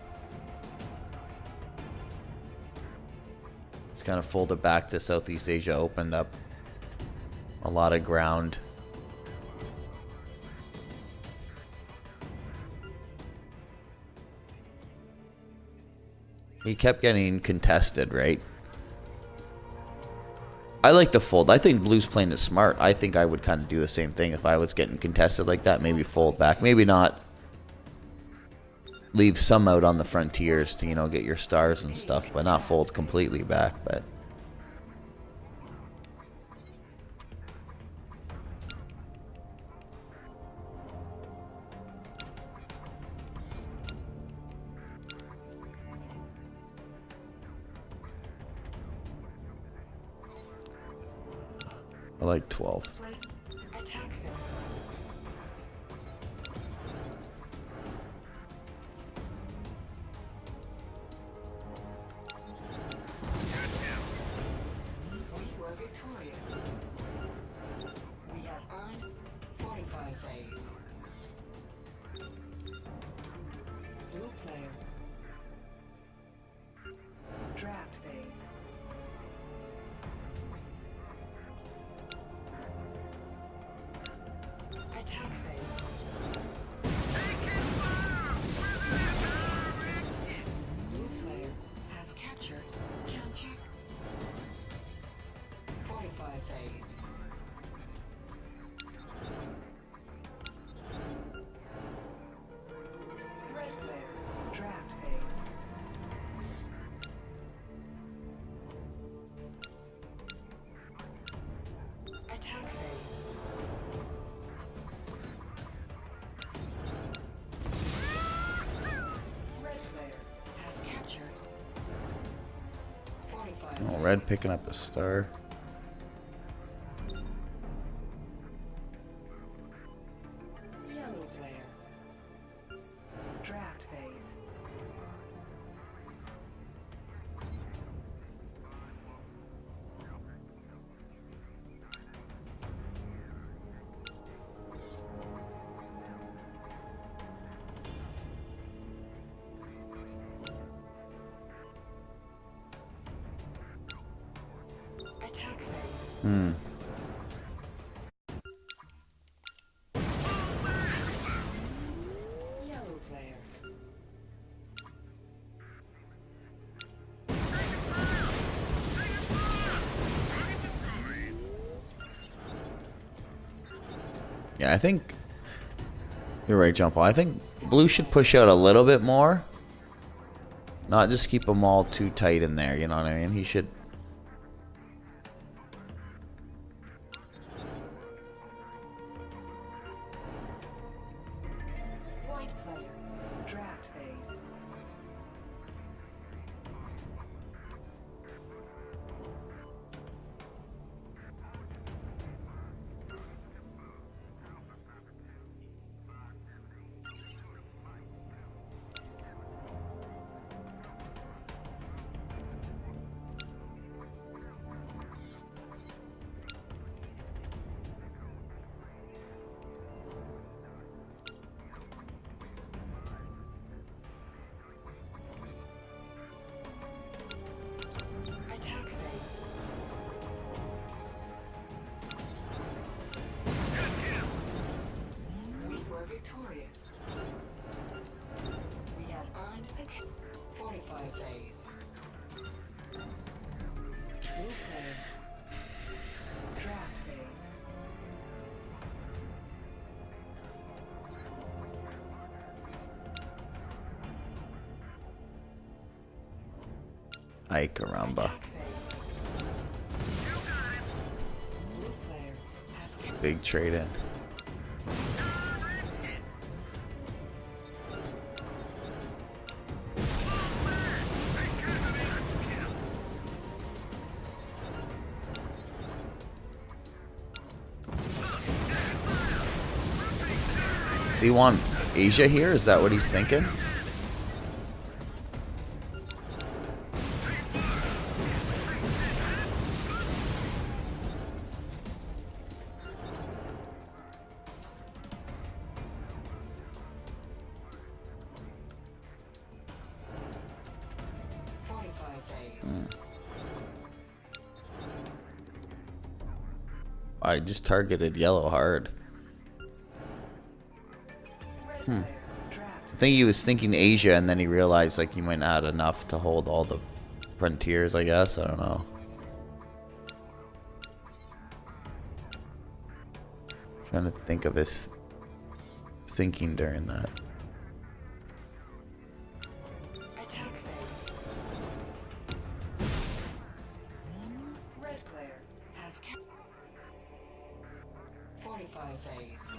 It's kind of folded back to Southeast Asia, opened up a lot of ground. He kept getting contested, right? I like the fold. I think blue's playing it smart. I think I would kind of do the same thing if I was getting contested like that. Maybe fold back. Maybe not leave some out on the frontiers to, you know, get your stars and stuff, but not fold completely back. But I like 12. Attack phase. We were victorious. We have earned 45 phase. Blue player. Draft phase. Attack phase. Blue player has captured Count Check. 45 phase. Red player, draft phase. Attack phase. Red player has captured 45 Oh, red phase. picking up a star. Yellow player. Draft phase. Attack phase. Yellow player. Yeah, I think you're right, John Paul. I think blue should push out a little bit more. Not just keep them all too tight in there, you know what I mean? He should... White player. Draft phase. Attack phase. We were victorious. We have earned attack 45 phase. Blue player. Draft phase. Ay, caramba. Attack phase. Blue player has captured Big trade in. C1. Asia here? Is that what he's thinking? I just targeted yellow hard. I think he was thinking Asia, and then he realized like he might not have enough to hold all the frontiers, I guess. I don't know. Trying to think of his thinking during that. Attack phase. Red player has captured. Fortify phase.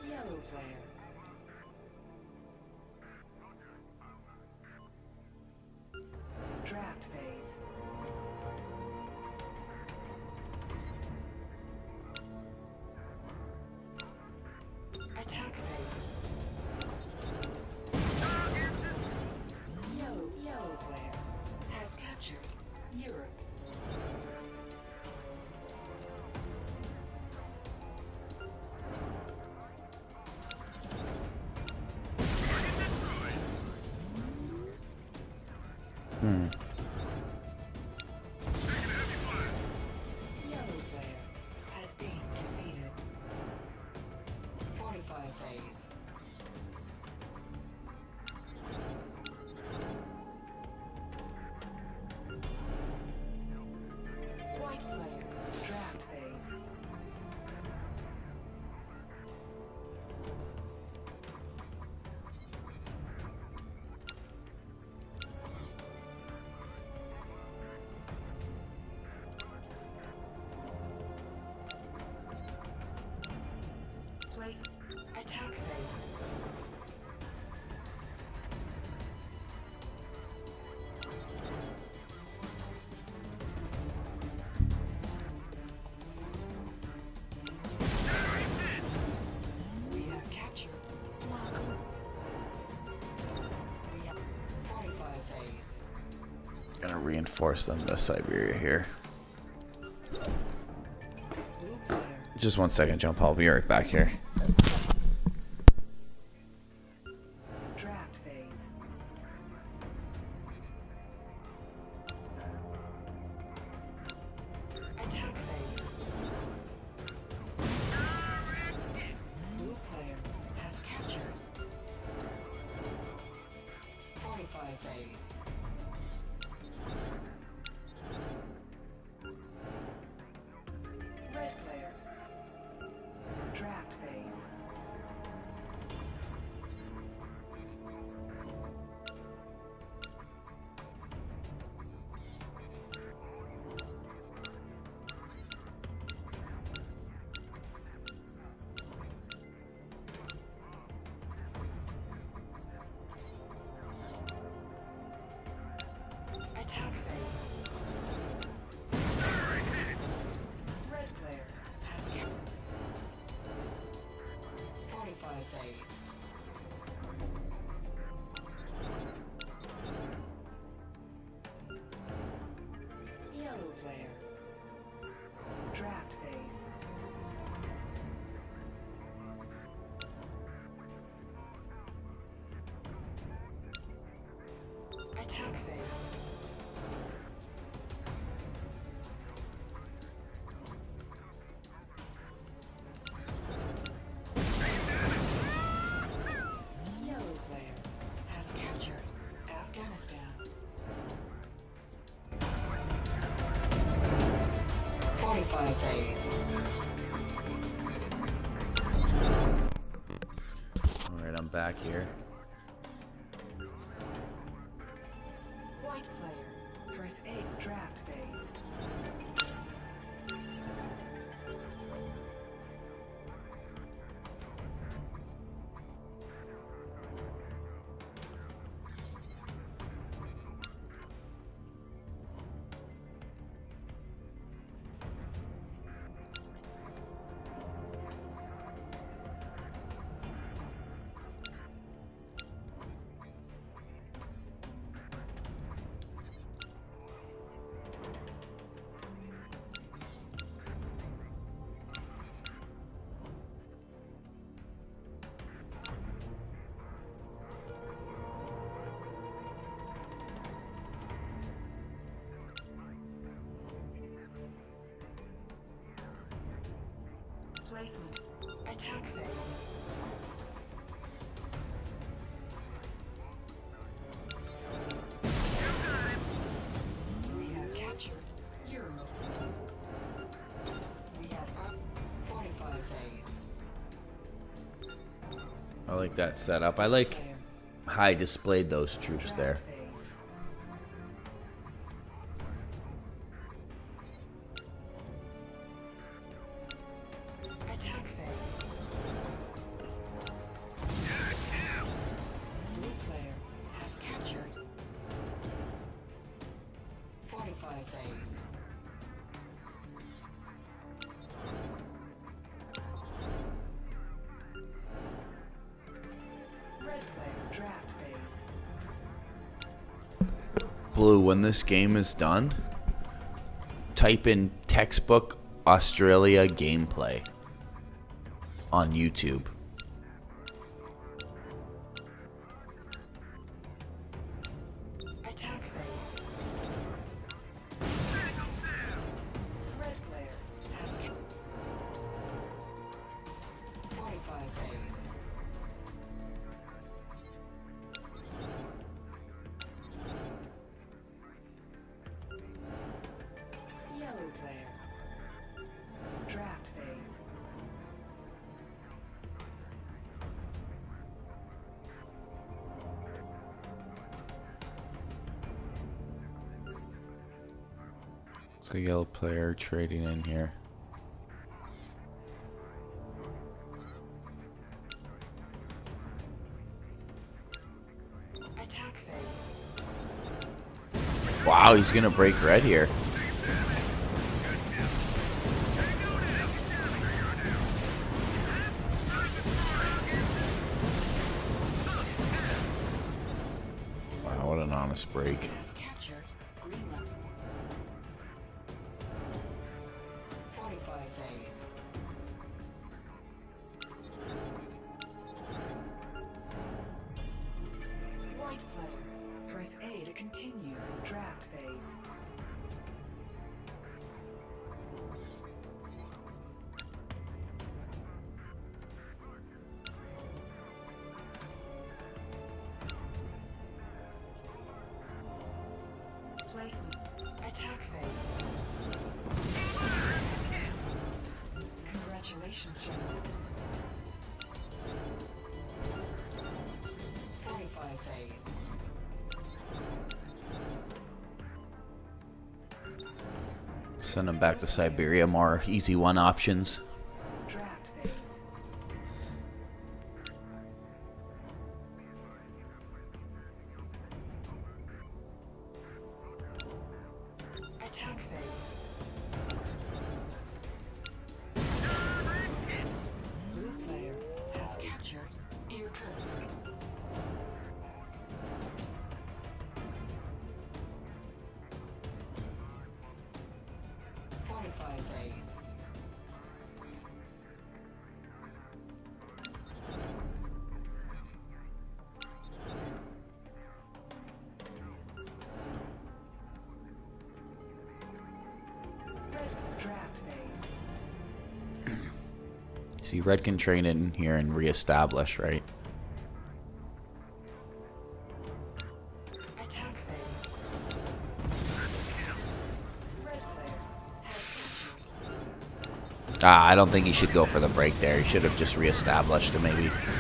Yellow player. Draft phase. Attack phase. Yellow player has captured Europe. Yellow player has been defeated. Fortify phase. White player, draft phase. Place attack phase. We have captured Marco. We have fortify phase. Gonna reinforce them to Siberia here. Blue player. Just 1 second, jump. I'll be right back here. Draft phase. Attack phase. Blue player has captured. Fortify phase. Red player. Draft phase. Attack phase. Red player has captured. Fortify phase. Yellow player. Draft phase. Attack phase. Yellow player has captured Afghanistan. Fortify phase. Alright, I'm back here. White player. Press A. Draft phase. Placement. Attack phase. We have captured Europe. We have up 45 phase. I like that setup. I like Player. how I displayed those troops there. Phase. Attack phase. Blue player has captured 45 phase. Red player draft phase. Blue, when this game is done, type in textbook Australia gameplay on YouTube. Attack phase. Red player has 45 phase. Yellow player. Draft phase. So yellow player trading in here. Attack phase. Wow, he's gonna break red here. Wow, what an honest break. Has captured Greenland. 45 phase. White player. Press A to continue draft phase. Placement. Attack phase. Congratulations, gentlemen. 45 phase. Send him back to Siberia. More easy one options. Draft phase. Attack phase. Blue player has captured Irkutsk. Phase. Red draft phase. See, red can train in here and reestablish, right? Attack phase. Red player has captured. I don't think he should go for the break there. He should have just reestablished it, maybe. Phase.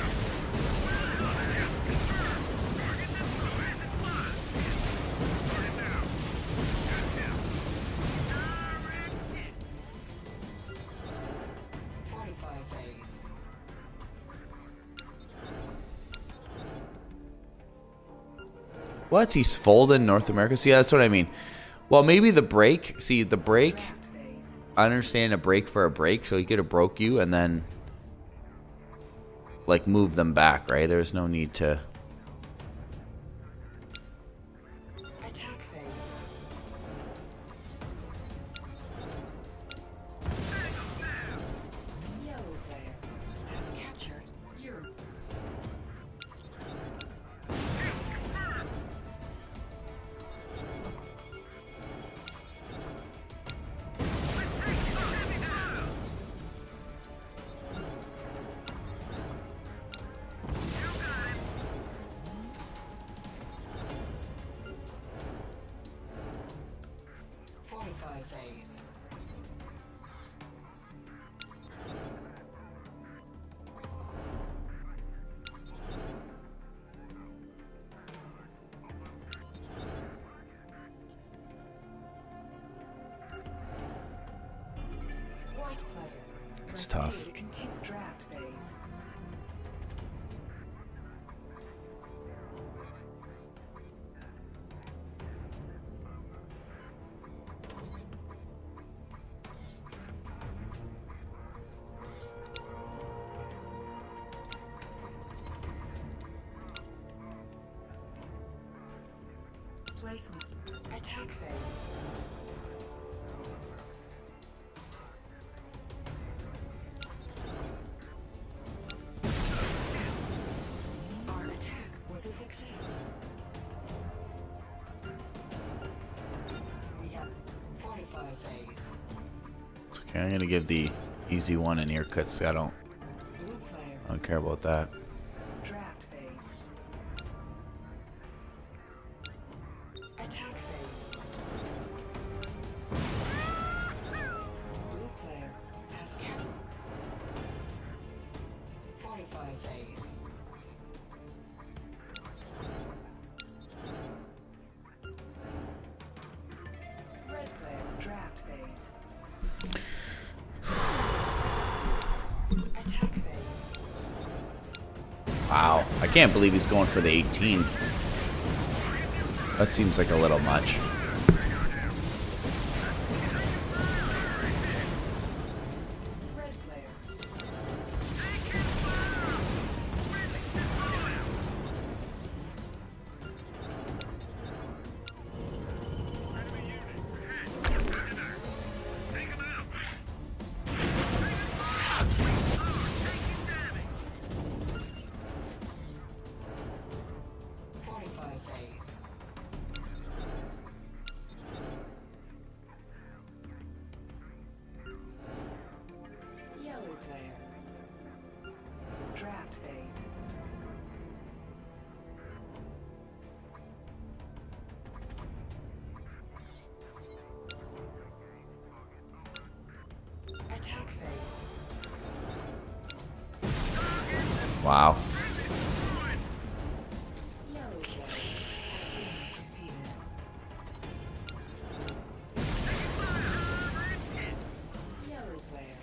What? He's folding North America? See, that's what I mean. Well, maybe the break. See, the break. Draft phase. I understand a break for a break, so he could have broke you and then, like, move them back, right? There's no need to. Attack phase. Yellow player has captured Europe. 45 phase. White player. It's Press tough. A to continue draft phase. Placement. Attack phase. Our attack was a success. We have 45 phase. It's okay, I'm gonna give the easy one an ear cut, so I don't Blue player. care about that. Draft phase. Attack phase. Blue player has cap. 45 phase. Red player draft phase. Attack phase. Wow, I can't believe he's going for the 18. That seems like a little much. Red player. Phase. Yellow player. Draft phase. Attack phase. Wow. Yellow player has been defeated. Yellow player.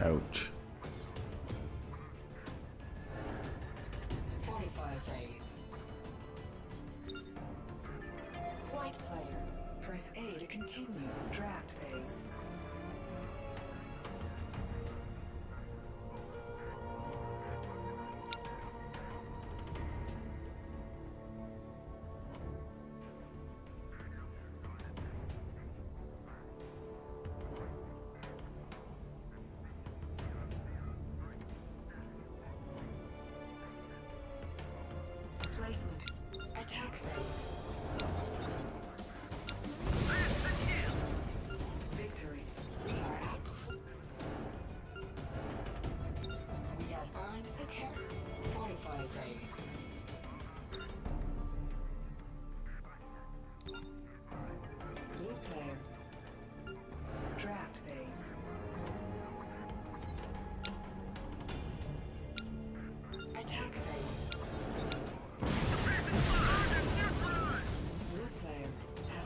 Ouch. 45 phase. White player. Press A to continue draft phase. Placement. Attack phase. Victory. We are out. We have earned attack. 45 phase. Blue player. Draft phase. Attack phase. Blue player has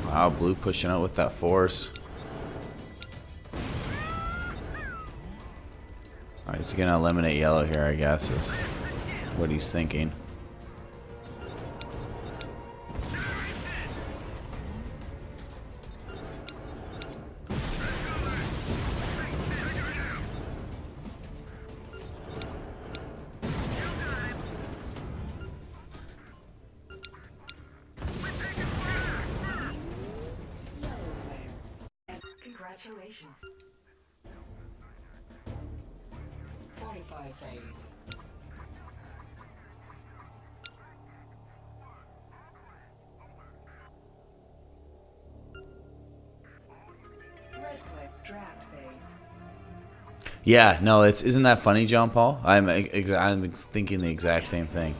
Wow, blue pushing out with that force. Alright, he's gonna eliminate yellow here, I guess, is what he's thinking. Congratulations. Fortify phase. Red flag draft phase. Yeah, no, isn't that funny, John Paul? I'm thinking the exact same thing.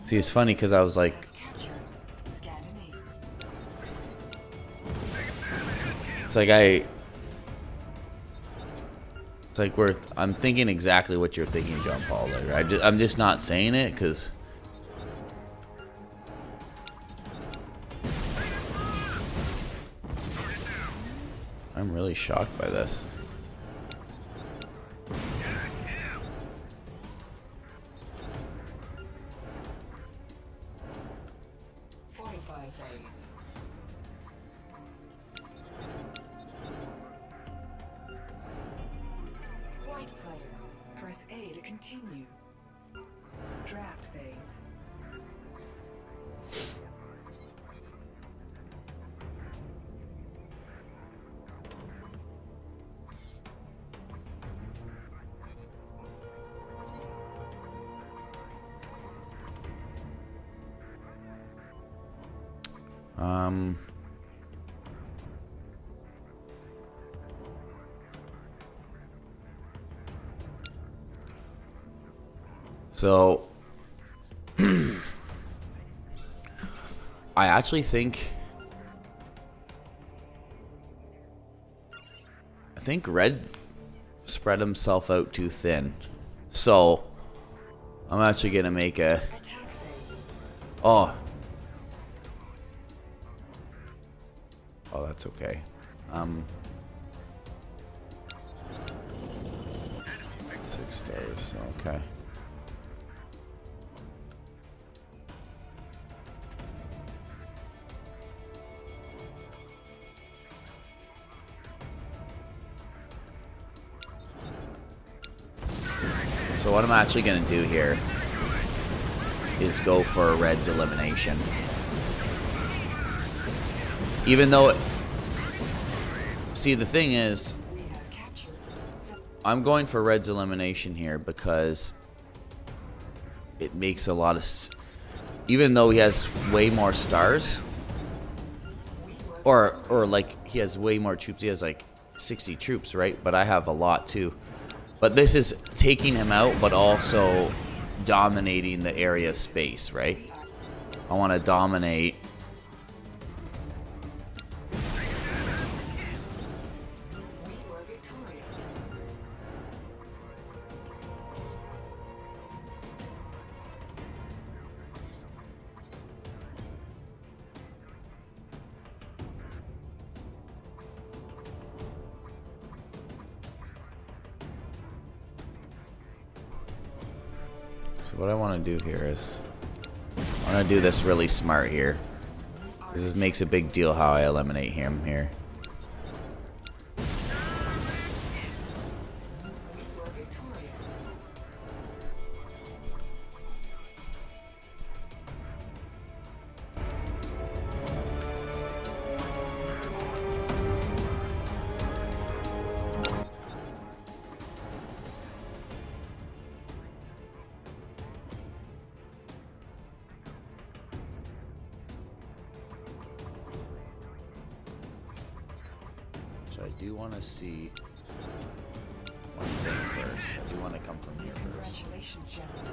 See, it's funny because I was like, Capture. Scandinavia. it's like I'm thinking exactly what you're thinking, John Paul. Like, I'm just not saying it because I'm really shocked by this. Fortify phase. White player. Press A to continue. Draft phase. Um. So, I actually think Red spread himself out too thin. So, I'm actually gonna make a. Attack phase. Oh, that's okay. 6 stars. Okay. So what I'm actually going to do here is go for Red's elimination. Even though... See, the thing is, We have captured. I'm going for Red's elimination here because it makes a lot of... Even though he has way more stars, or like he has way more troops, he has like 60 troops, right? But I have a lot too. But this is taking him out, but also dominating the area space, right? I want to dominate. We were victorious. So what I want to do here is, I want to do this really smart here. This makes a big deal how I eliminate him here. We were victorious. So I do want to see one thing first. I do want to come from here first. Congratulations, gentlemen.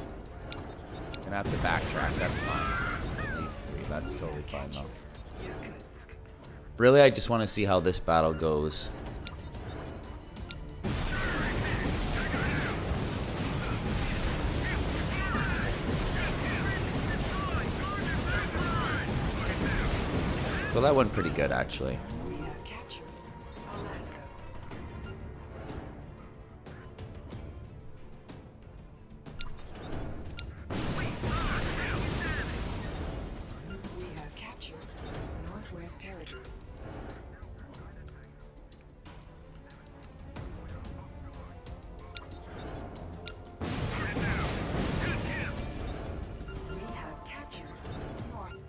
Gonna have to backtrack, that's fine. Leave 3, that's totally fine though. Yakutsk. Really, I just want to see how this battle goes. So that went pretty good, actually. We have captured Alaska. We have captured Northwest Territory. We have captured North.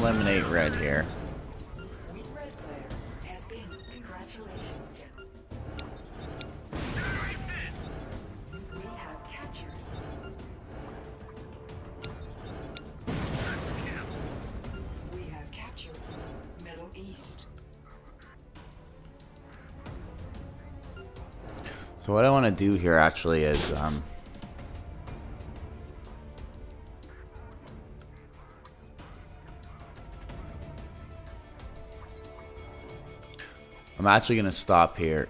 eliminate red here. Red player has been. Congratulations, General. We have captured. We have captured Middle East. So what I want to do here actually is I'm actually going to stop here.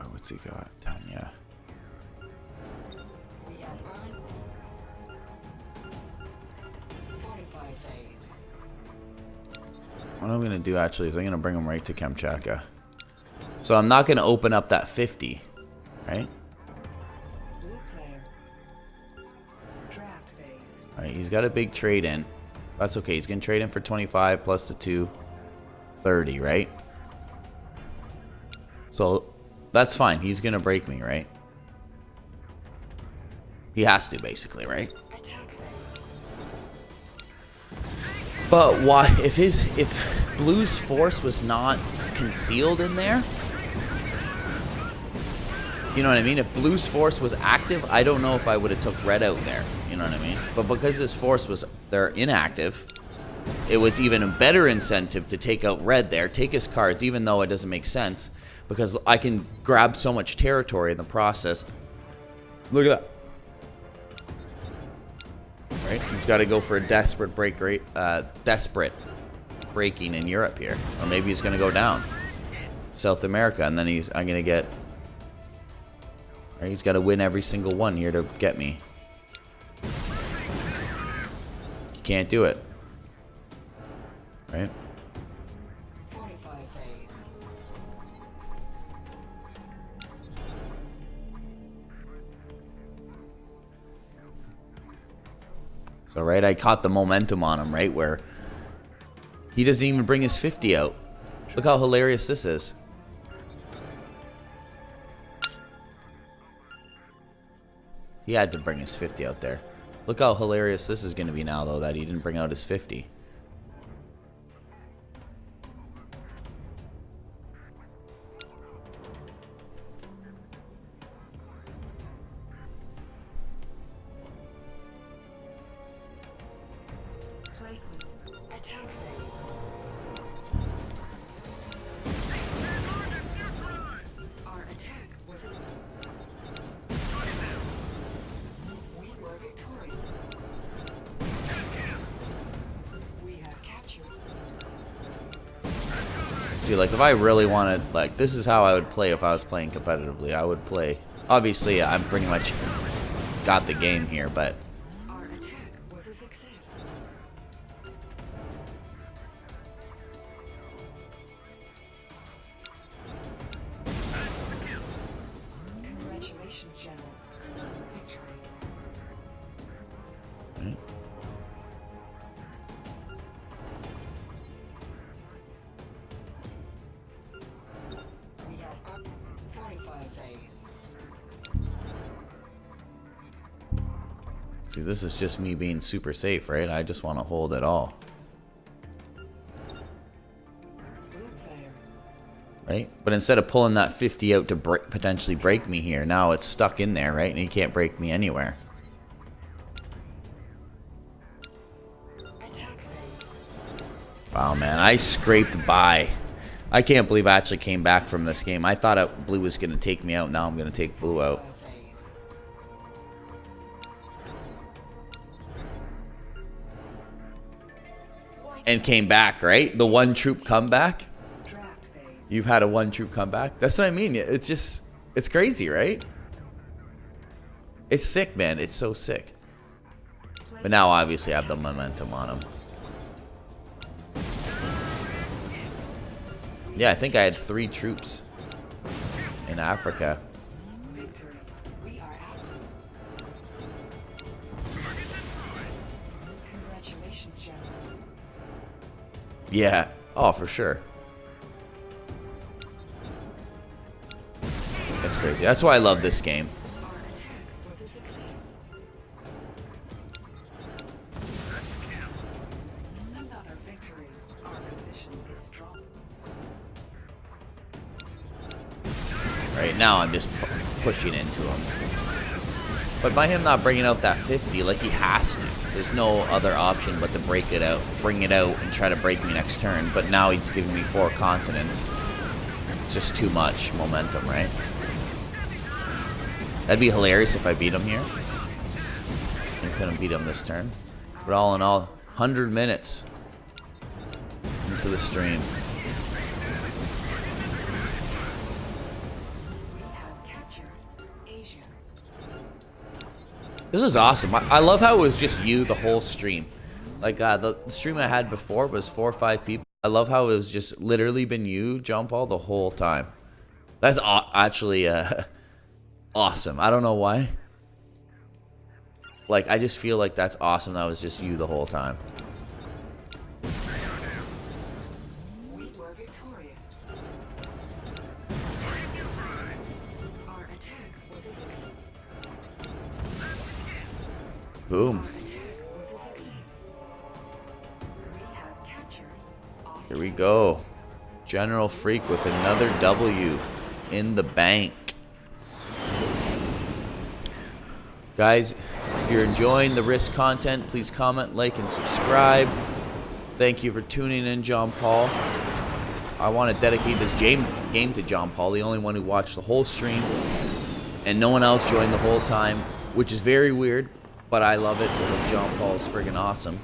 Oh, what's he got? 10, yeah. We have earned 45 phase. What I'm going to do actually is I'm going to bring him right to Kamchatka. So I'm not going to open up that 50, right? Blue player. Draft phase. All right, he's got a big trade in. That's okay. He's going to trade in for 25 plus the 2, 30, right? So that's fine. He's going to break me, right? He has to, basically, right? Attack phase. But why? If Blue's force was not concealed in there, you know what I mean? If Blue's force was active, I don't know if I would have took red out there. You know what I mean? But because his force was there inactive, it was even a better incentive to take out red there, take his cards, even though it doesn't make sense, because I can grab so much territory in the process. Look at that. Right? He's got to go for a desperate desperate breaking in Europe here, or maybe he's going to go down South America, and then I'm going to get. Right, he's got to win every single one here to get me. You can't do it. Right? 45 phase. So, right, I caught the momentum on him, right, where he doesn't even bring his 50 out. Look how hilarious this is. He had to bring his 50 out there. Look how hilarious this is going to be now, though, that he didn't bring out his 50. Placement. Attack phase. Our attack was We were victorious. We have captured. See, like, if I really wanted, like, this is how I would play if I was playing competitively. I would play. Obviously, I'm pretty much got the game here, but Our attack was a success. Congratulations, General. Victory. We have up 45 phase. see, this is just me being super safe, right? I just want to hold it all, Blue player. right? But instead of pulling that 50 out to potentially break me here, now it's stuck in there, right? And he can't break me anywhere. Attack phase. Wow, man, I scraped by. I can't believe I actually came back from this game. I thought Blue was going to take me out. Now I'm going to take Blue out. Phase. And came back, right? The one troop comeback. Draft phase. You've had a one troop comeback. That's what I mean. It's just, it's crazy, right? It's sick, man. It's so sick. But now, obviously, I have the momentum on him. Yeah, I think I had 3 troops in Africa. Victory. We are out. Congratulations, General. Yeah. Oh, for sure. That's crazy. That's why I love this game. Our attack was a success. Right now, I'm just pushing into him. But by him not bringing out that 50, like he has to. There's no other option but to break it out, bring it out, and try to break me next turn. But now he's giving me 4 continents. It's just too much momentum, right? That'd be hilarious if I beat him here. I couldn't beat him this turn. But all in all, 100 minutes into the stream. This is awesome. I love how it was just you the whole stream. Like the stream I had before was 4 or 5 people. I love how it was just literally been you, John Paul, the whole time. That's actually awesome. I don't know why. Like, I just feel like that's awesome that was just you the whole time. We were victorious. Our attack was a success. Boom. Our attack was a success. We have captured. Here we go. General Freak with another W in the bank. Guys, if you're enjoying the Risk content, please comment, like, and subscribe. Thank you for tuning in, John Paul. I want to dedicate this game to John Paul, the only one who watched the whole stream, and no one else joined the whole time, which is very weird, but I love it because John Paul is friggin' awesome.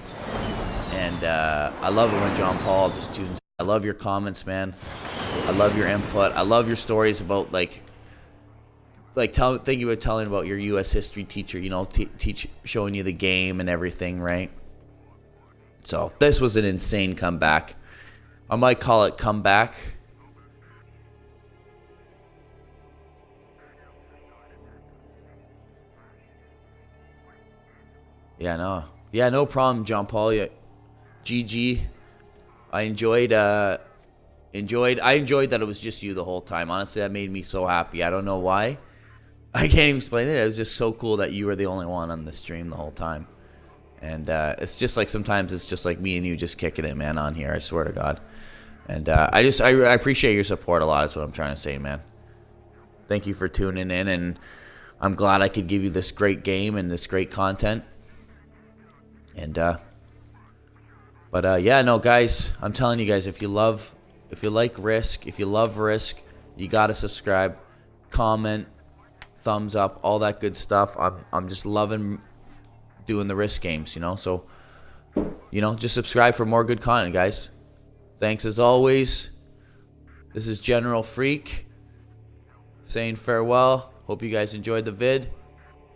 And I love it when John Paul just tunes in. I love your comments, man. I love your input. I love your stories about, thank you for telling about your U.S. history teacher, you know, showing you the game and everything, right? So this was an insane comeback. I might call it comeback. Yeah, no problem, John Paul. Yeah, GG. I enjoyed that it was just you the whole time. Honestly, that made me so happy. I don't know why. I can't even explain it. It was just so cool that you were the only one on the stream the whole time. And it's just like sometimes it's just like me and you just kicking it, man, on here. I swear to God. And I appreciate your support a lot is what I'm trying to say, man. Thank you for tuning in, and I'm glad I could give you this great game and this great content. And yeah, no, guys, I'm telling you guys, if you like Risk, if you love Risk, you gotta subscribe, comment, thumbs up, all that good stuff. I'm just loving doing the Risk games, you know. So, you know, just subscribe for more good content, guys. Thanks as always. This is General Freak saying farewell. Hope you guys enjoyed the vid.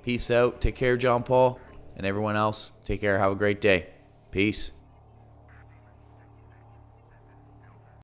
Peace out. Take care, John Paul, and everyone else. Take care. Have a great day. Peace.